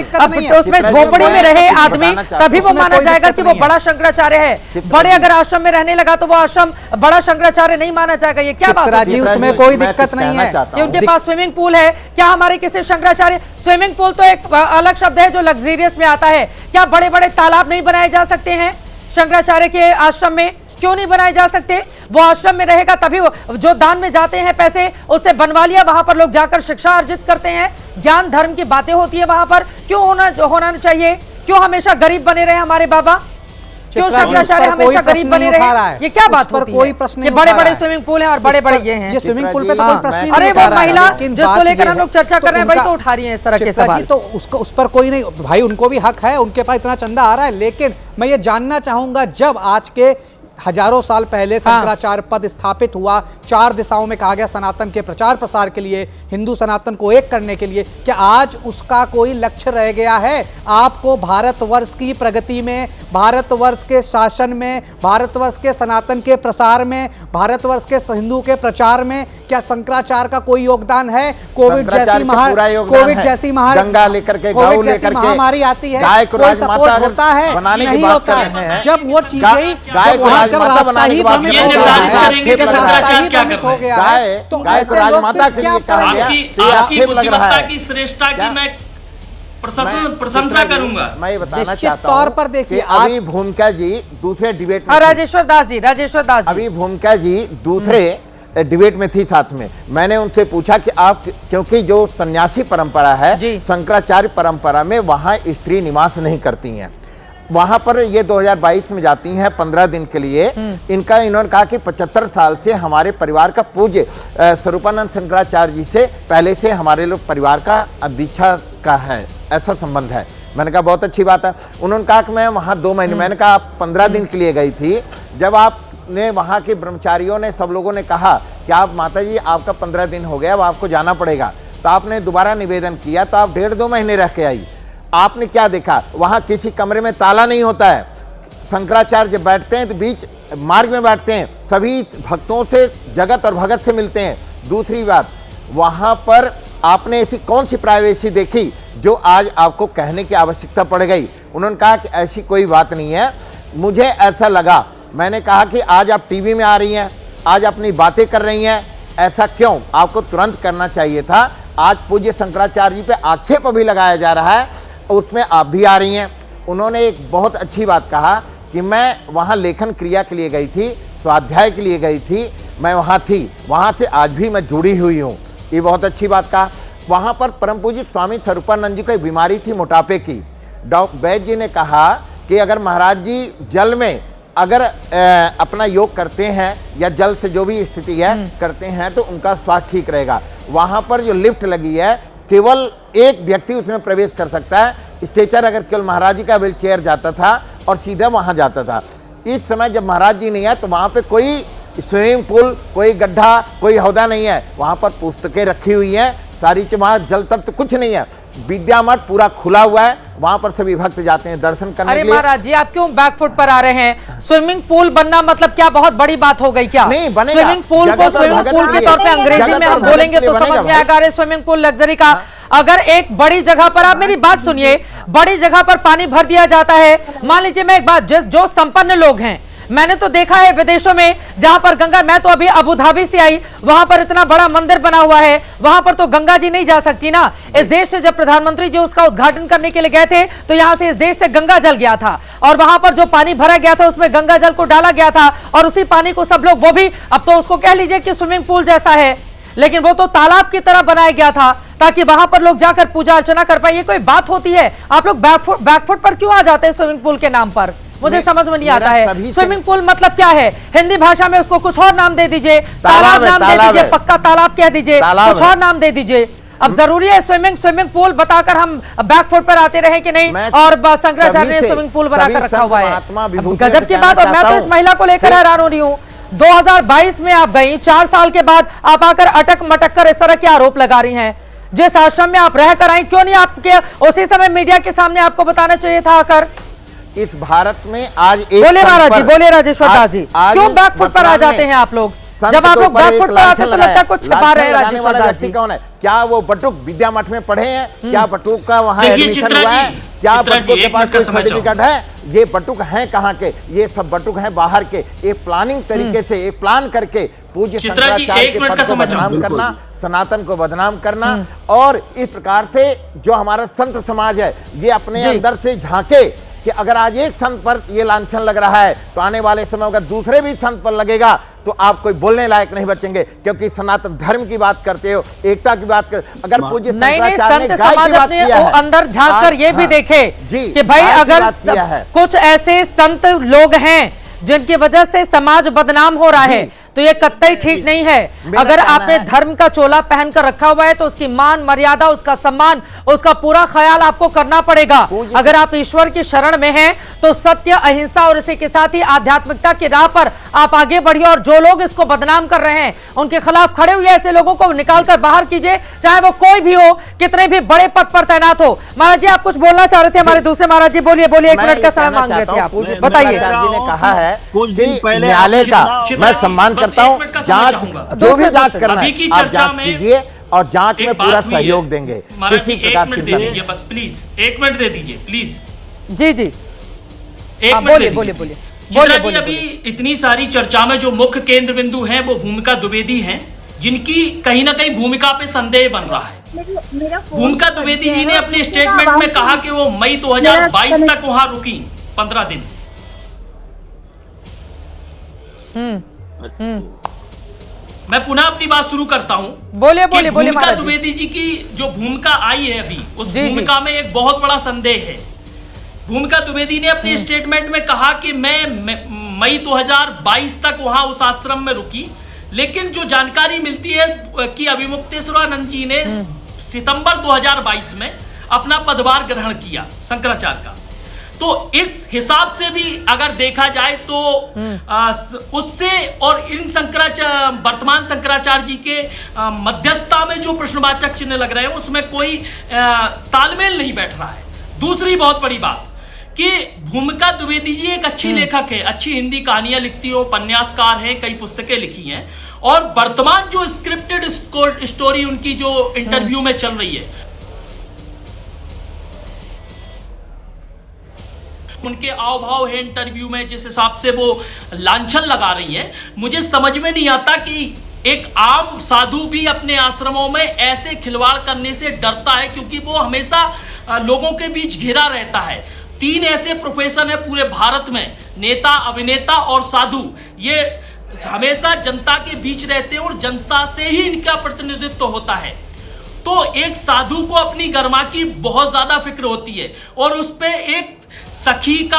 उसमें झोपड़ी में रहे आदमी तभी वो माना जाएगा कि वो बड़ा शंकराचार्य है? बड़े अगर आश्रम में रहने लगा तो वो आश्रम बड़ा शंकराचार्य नहीं माना जाएगा? ये क्या बात है? उसमें कोई दिक्कत नहीं है कि उनके पास स्विमिंग पूल है। क्या हमारे किसी शंकराचार्य, स्विमिंग पूल तो एक अलग शब्द है जो लग्जरियस में आता है, क्या बड़े बड़े तालाब नहीं बनाए जा सकते हैं शंकराचार्य के आश्रम में? क्यों नहीं बनाए जा सकते? वो आश्रम में रहेगा तभी जो दान में जाते हैं पैसे उससे बनवा लिया, वहां पर लोग जाकर शिक्षा अर्जित करते हैं, ज्ञान धर्म की बातें होती है वहां पर। क्यों होना चाहिए? क्यों हमेशा गरीब बने रहे हमारे बाबा? क्यों शंकराचार्य हमेशा गरीब बने रहे? ये क्या बात होती है? कोई प्रश्न नहीं, बड़े बड़े स्विमिंग पूल हैं और बड़े बड़े ये हैं। ये स्विमिंग पूल पे तो कोई प्रश्न नहीं। अरे वो महिला जिसको लेकर हम लोग चर्चा कर रहे हैं भाई तो उठा रही है इस तरह के सवाल। तो उसको उस पर कोई नहीं भाई, उनको भी हक है, उनके पास इतना चंदा आ रहा है। लेकिन मैं ये जानना चाहूंगा, जब आज के हजारों साल पहले शंकराचार्य पद स्थापित हुआ, 4 दिशाओं में कहा गया सनातन के प्रचार प्रसार के लिए, हिंदू सनातन को एक करने के लिए, क्या आज उसका कोई लक्ष्य रह गया है? आपको भारतवर्ष की प्रगति में, भारतवर्ष के शासन में, भारतवर्ष के सनातन के प्रसार में, भारतवर्ष के हिंदू के प्रचार में क्या शंकराचार्य का कोई योगदान है? कोविड जैसी गंगा लेकर के, गाँव लेकर के महामारी आती है, गाय को राजमाता होता है बनाने की नहीं बात होता कर रहे हैं। जब वो चीजें गाय को राजमाता बनाने की बात हो गया, तो गाय को राजमाता के लिए कहा गया। आपकी बुद्धिमत्ता की श्रेष्ठता की मैं प्रशंसा करूंगा। मैं ये बताना चाहता हूं तौर पर देखिए, अभी भूमिका जी दूसरे डिबेट में, राजेश्वर दास जी अभी भूमिका जी दूसरे डिबेट में थी साथ में। मैंने उनसे पूछा कि आप, क्योंकि जो सन्यासी परंपरा है शंकराचार्य परंपरा में, वहां स्त्री निवास नहीं करती हैं, वहां पर ये 2022 में जाती हैं 15 दिन के लिए। इन्होंने कहा कि 75 साल से हमारे परिवार का पूज्य स्वरूपानंद शंकराचार्य जी से पहले से हमारे लोग परिवार का दीक्षा का है, ऐसा संबंध है। मैंने कहा बहुत अच्छी बात है। उन्होंने कहा कि मैं वहाँ 2 महीने, मैंने कहा आप 15 दिन के लिए गई थी, जब आपने वहाँ के ब्रह्मचारियों ने, सब लोगों ने कहा कि आप माता जी आपका 15 दिन हो गया, अब आपको जाना पड़ेगा, तो आपने दोबारा निवेदन किया, तो आप 1.5-2 महीने रह के आई। आपने क्या देखा? वहाँ किसी कमरे में ताला नहीं होता है। शंकराचार्य जब बैठते हैं तो बीच मार्ग में बैठते हैं, सभी भक्तों से, जगत और भगत से मिलते हैं। दूसरी बात, वहाँ पर आपने ऐसी कौन सी प्राइवेसी देखी जो आज आपको कहने की आवश्यकता पड़ गई? उन्होंने कहा कि ऐसी कोई बात नहीं है। मुझे ऐसा लगा, मैंने कहा कि आज आप टीवी में आ रही हैं, आज अपनी बातें कर रही हैं, ऐसा क्यों? आपको तुरंत करना चाहिए था। आज पूज्य शंकराचार्य जी पे आक्षेप भी लगाया जा रहा है, उसमें आप भी आ रही हैं। उन्होंने एक बहुत अच्छी बात कहा कि मैं वहाँ लेखन क्रिया के लिए गई थी, स्वाध्याय के लिए गई थी, मैं वहाँ थी, वहाँ से आज भी मैं जुड़ी हुई हूँ, ये बहुत अच्छी बात कहा। वहाँ पर परम पूज्य स्वामी स्वरूपानंद जी को एक बीमारी थी मोटापे की। डॉक्टर वैद्य जी ने कहा कि अगर महाराज जी जल में अगर अपना योग करते हैं या जल से जो भी स्थिति है करते हैं तो उनका स्वास्थ्य ठीक रहेगा। वहाँ पर जो लिफ्ट लगी है, केवल एक व्यक्ति उसमें प्रवेश कर सकता है। स्ट्रेचर अगर केवल महाराज जी का व्हील चेयर जाता था और सीधा वहाँ जाता था। इस समय जब महाराज जी नहीं है तो वहाँ पे कोई स्विमिंग पूल, कोई गड्ढा, कोई हौदा नहीं है। वहाँ पर पुस्तकें रखी हुई हैं सारी, वहाँ जल तत्व कुछ नहीं है। विद्या मठ पूरा खुला हुआ है, वहाँ पर सभी भक्त जाते हैं दर्शन करने के लिए। महाराज जी आप क्यों बैकफुट पर आ रहे हैं? स्विमिंग पूल बनना मतलब क्या बहुत बड़ी बात हो गई क्या? नहीं बनेगा। स्विमिंग पूल को स्विमिंग पूल के तौर पे अंग्रेजी में हम बोलेंगे तो समझ में आएगा। स्विमिंग पूल लग्जरी का, अगर एक बड़ी जगह पर, आप मेरी बात सुनिए, बड़ी जगह पर पानी भर दिया जाता है, मान लीजिए मैं एक बात, जो संपन्न लोग हैं, मैंने तो देखा है विदेशों में जहां पर गंगा, मैं तो अभी अबू धाबी से आई, वहां पर इतना बड़ा मंदिर बना हुआ है, वहां पर तो गंगा जी नहीं जा सकती ना। इस देश से जब प्रधानमंत्री जी उसका उद्घाटन करने के लिए गए थे तो यहां से इस देश से गंगा जल गया था और वहां पर जो पानी भरा गया था उसमें गंगा जल को डाला गया था और उसी पानी को सब लोग, वो भी अब तो उसको कह लीजिए कि स्विमिंग पूल जैसा है, लेकिन वो तो तालाब की तरह बनाया गया था ताकि वहां पर लोग जाकर पूजा अर्चना कर पाए। ये कोई बात होती है? आप लोग बैकफुट पर क्यों आ जाते हैं स्विमिंग पूल के नाम पर? मुझे समझ में नहीं आता है। स्विमिंग पूल मतलब क्या है? हिंदी भाषा में उसको कुछ और नाम दे दीजिए, तालाब नाम दे दीजिए, पक्का तालाब कह दीजिए, कुछ और नाम दे दीजिए। अब जरूरी है स्विमिंग पूल बताकर हम बैकफुट पर आते रहे कि नहीं? और शंकराचार्य ने स्विमिंग पूल बनाकर रखा हुआ है, गजब की बात। और मैं तो इस महिला को लेकर हैरान हो रही हूँ। 2022 में आप गई, 4 साल के बाद आप आकर अटक मटक कर इस तरह के आरोप लगा रही हैं। जिस आश्रम में आप रह कर आई, क्यों नहीं आपके उसी समय मीडिया के सामने आपको बताना चाहिए था आकर? इस भारत में आज एक बोले महाराज जी, बोले राजेश्वर दास जी, क्यों बैकफुट पर आ जाते हैं आप लोग? जब आप लोग 10 फुट पर आते तो लगता है कुछ छिपा रहे हैं राजेश दास जी। कौन है? क्या वो बटुक विद्या मठ में पढ़े हैं? क्या बटुक का वहाँ एडमिशन हुआ है? क्या बटुक के पास कोई सर्टिफिकेट है? ये बटुक हैं कहाँ के? ये सब बटुक हैं बाहर के। एक प्लानिंग तरीके से एक प्लान करके पूज्य शंकराचार्य के पद को बदनाम करना, सनातन को बदनाम करना, और इस प्रकार से जो हमारा संत समाज है ये अपने अंदर से झांके कि अगर आज एक संत पर ये लांछन लग रहा है तो आने वाले समय अगर दूसरे भी संत पर लगेगा तो आप कोई बोलने लायक नहीं बचेंगे, क्योंकि सनातन धर्म की बात करते हो, एकता की बात कर, अगर पूज्य शंकराचार्य ने गाय की बात किया है, अंदर झांक कर ये भी देखे कि भाई अगर कुछ ऐसे संत लोग हैं जिनकी वजह से समाज बदनाम हो रहा है तो ये कतई ठीक नहीं है। अगर आपने धर्म का चोला पहन कर रखा हुआ है तो उसकी मान मर्यादा, उसका सम्मान, उसका पूरा ख्याल आपको करना पड़ेगा। अगर आप ईश्वर की शरण में हैं तो सत्य, अहिंसा और इसी के साथ ही आध्यात्मिकता की राह पर आप आगे बढ़िए, और जो लोग इसको बदनाम कर रहे हैं उनके खिलाफ खड़े हुए ऐसे लोगों को निकाल कर बाहर कीजिए, चाहे वो कोई भी हो, कितने भी बड़े पद पर तैनात हो। महाराज जी आप कुछ बोलना चाह रहे थे, हमारे दूसरे महाराज जी बोलिए, 1 मिनट का समय मांग रहे थे आप, बताइए। ने कहा है न्यायालय का मैं सम्मान करता हूँ, जांच जो भी जांच करना है आप जांच कीजिए और जांच में पूरा सहयोग देंगे, किसी प्रकार चिंता नहीं। बस प्लीज 1 मिनट दे दीजिए प्लीज। जी जी 1 मिनट बोलिए। चित्रा जी अभी इतनी सारी चर्चा में जो मुख्य केंद्र बिंदु हैं वो भूमिका द्विवेदी हैं, जिनकी कहीं ना कहीं भूमिका पे संदेह बन रहा है। भूमिका द्विवेदी जी ने अपने स्टेटमेंट में कहा कि वो मई 2022 तक वहां रुकी 15 दिन। मैं पुनः अपनी बात शुरू करता हूं। बोलिए। भूमिका द्विवेदी जी की जो भूमिका आई है अभी, उस भूमिका में एक बहुत बड़ा संदेह है। भूमिका द्विवेदी ने अपने स्टेटमेंट में कहा कि मैं मई 2022 तक वहां उस आश्रम में रुकी, लेकिन जो जानकारी मिलती है कि अभिमुक्तेश्वरानंद जी ने सितंबर 2022 में अपना पदभार ग्रहण किया शंकराचार्य का। तो इस हिसाब से भी अगर देखा जाए तो उससे और इन वर्तमान शंकराचार्य जी के मध्यस्थता में जो प्रश्नवाचक चिन्ह लग रहे हैं उसमें कोई तालमेल नहीं बैठ रहा है। दूसरी बहुत बड़ी बात कि भूमिका द्विवेदी जी एक अच्छी लेखक है, अच्छी हिंदी कहानियां लिखती हो, उपन्यासकार हैं, कई पुस्तकें लिखी हैं, और वर्तमान जो स्क्रिप्टेड स्टोरी उनकी जो इंटरव्यू में चल रही है, उनके आव भाव है इंटरव्यू में, जिस हिसाब से वो लांछन लगा रही हैं, मुझे समझ में नहीं आता कि एक आम साधु भी अपने आश्रमों में ऐसे खिलवाड़ करने से डरता है, क्योंकि वो हमेशा लोगों के बीच घिरा रहता है। 3 ऐसे प्रोफेशन है पूरे भारत में, नेता, अभिनेता और साधु, ये हमेशा जनता के बीच रहते हैं और जनता से ही इनका प्रतिनिधित्व होता है। तो एक साधु को अपनी गरिमा की बहुत ज्यादा फिक्र होती है, और उस पे एक सखी का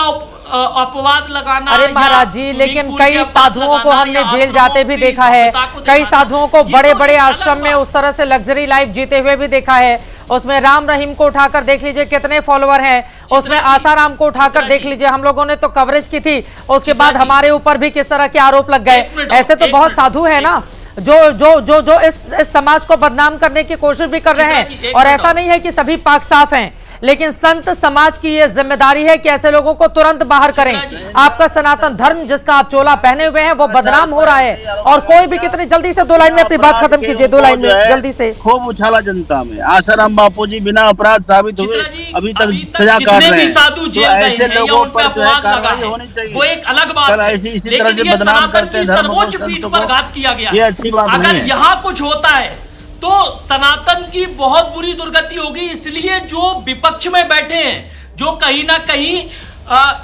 अपवाद लगाना। अरे महाराज जी, लेकिन कई साधुओं को हमने जेल जाते भी देखा है, कई साधुओं को बड़े बड़े आश्रम में उस तरह से लग्जरी लाइफ जीते हुए भी देखा है। उसमें राम रहीम को उठाकर देख लीजिए कितने फॉलोअर हैं, उसमें आसाराम को उठाकर देख लीजिए, हम लोगों ने तो कवरेज की थी, उसके बाद हमारे ऊपर भी किस तरह के आरोप लग गए। ऐसे तो बहुत साधु है ना जो इस समाज को बदनाम करने की कोशिश भी कर रहे हैं, और ऐसा नहीं है कि सभी पाक साफ हैं, लेकिन संत समाज की यह जिम्मेदारी है कि ऐसे लोगों को तुरंत बाहर करें। आपका सनातन धर्म जिसका आप चोला पहने हुए हैं वो बदनाम हो रहा है, और कोई भी कितनी जल्दी से 2 लाइन में अपनी बात खत्म कीजिए, 2 लाइन में जल्दी से। खूब उछाला जनता में, आसाराम बापू जी बिना अपराध साबित हुए अभी तक सजा काट रहे हैं। साधु जेल ऐसे लोगों पर जो है कार्रवाई होनी चाहिए, वो एक अलग बात है। इसी तरह से बदनाम करते हैं सर्वोच्च पीठ पर घात किया गया, ये अच्छी बात नहीं है। अगर यहाँ कुछ होता है तो सनातन की बहुत बुरी दुर्गति होगी। इसलिए जो विपक्ष में बैठे हैं, जो कहीं ना कहीं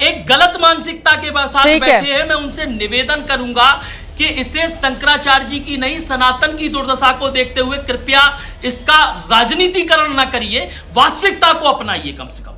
एक गलत मानसिकता के साथ बैठे हैं, मैं उनसे निवेदन करूंगा कि इसे शंकराचार्य जी की नहीं, सनातन की दुर्दशा को देखते हुए कृपया इसका राजनीतिकरण न करिए, वास्तविकता को अपनाइए कम से कम।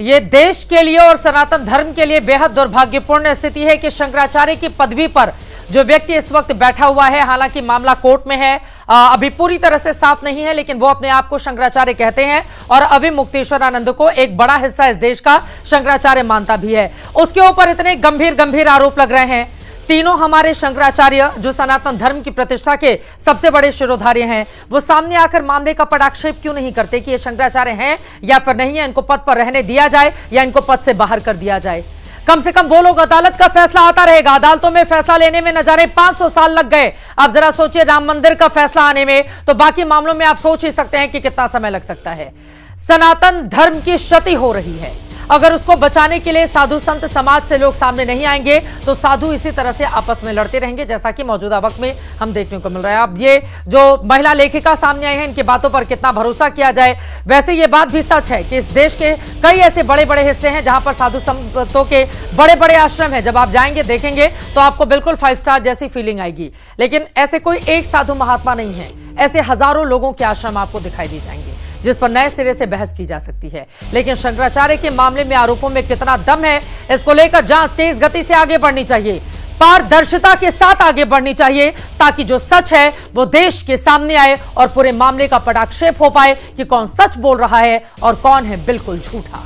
ये देश के लिए और सनातन धर्म के लिए बेहद दुर्भाग्यपूर्ण स्थिति है कि शंकराचार्य की पदवी पर जो व्यक्ति इस वक्त बैठा हुआ है, हालांकि मामला कोर्ट में है, अभी पूरी तरह से साफ नहीं है, लेकिन वो अपने आप को शंकराचार्य कहते हैं और अभिमुक्तेश्वरानंद को एक बड़ा हिस्सा इस देश का शंकराचार्य मानता भी है। उसके ऊपर इतने गंभीर आरोप लग रहे हैं। तीनों हमारे शंकराचार्य जो सनातन धर्म की प्रतिष्ठा के सबसे बड़े शिरोधार्य हैं, वो सामने आकर मामले का पटाक्षेप क्यों नहीं करते कि ये शंकराचार्य हैं या फिर नहीं है, इनको पद पर रहने दिया जाए या इनको पद से बाहर कर दिया जाए। कम से कम वो लोग, अदालत का फैसला आता रहेगा, अदालतों में फैसला लेने में न जाने 500 साल लग गए। अब जरा सोचिए राम मंदिर का फैसला आने में, तो बाकी मामलों में आप सोच ही सकते हैं कि कितना समय लग सकता है। सनातन धर्म की क्षति हो रही है। अगर उसको बचाने के लिए साधु संत समाज से लोग सामने नहीं आएंगे तो साधु इसी तरह से आपस में लड़ते रहेंगे, जैसा कि मौजूदा वक्त में हम देखने को मिल रहा है। अब ये जो महिला लेखिका सामने आई है, इनकी बातों पर कितना भरोसा किया जाए। वैसे ये बात भी सच है कि इस देश के कई ऐसे बड़े बड़े हिस्से हैं जहां पर साधु संतों के बड़े बड़े आश्रम है। जब आप जाएंगे देखेंगे तो आपको बिल्कुल 5 स्टार जैसी फीलिंग आएगी। लेकिन ऐसे कोई एक साधु महात्मा नहीं है, ऐसे हजारों लोगों के आश्रम आपको दिखाई दे जाएंगे जिस पर नए सिरे से बहस की जा सकती है। लेकिन शंकराचार्य के मामले में आरोपों में कितना दम है, इसको लेकर जांच तेज गति से आगे बढ़नी चाहिए, पारदर्शिता के साथ आगे बढ़नी चाहिए, ताकि जो सच है वो देश के सामने आए और पूरे मामले का पटाक्षेप हो पाए कि कौन सच बोल रहा है और कौन है बिल्कुल झूठा।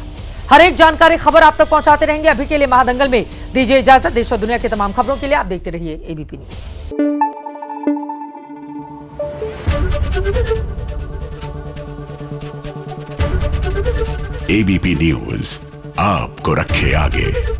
हर एक जानकारी खबर आप तक पहुंचाते रहेंगे। अभी के लिए महादंगल में दीजिए इजाजत। देश और दुनिया की तमाम खबरों के लिए आप देखते रहिए एबीपी न्यूज। एबीपी न्यूज आपको रखे आगे।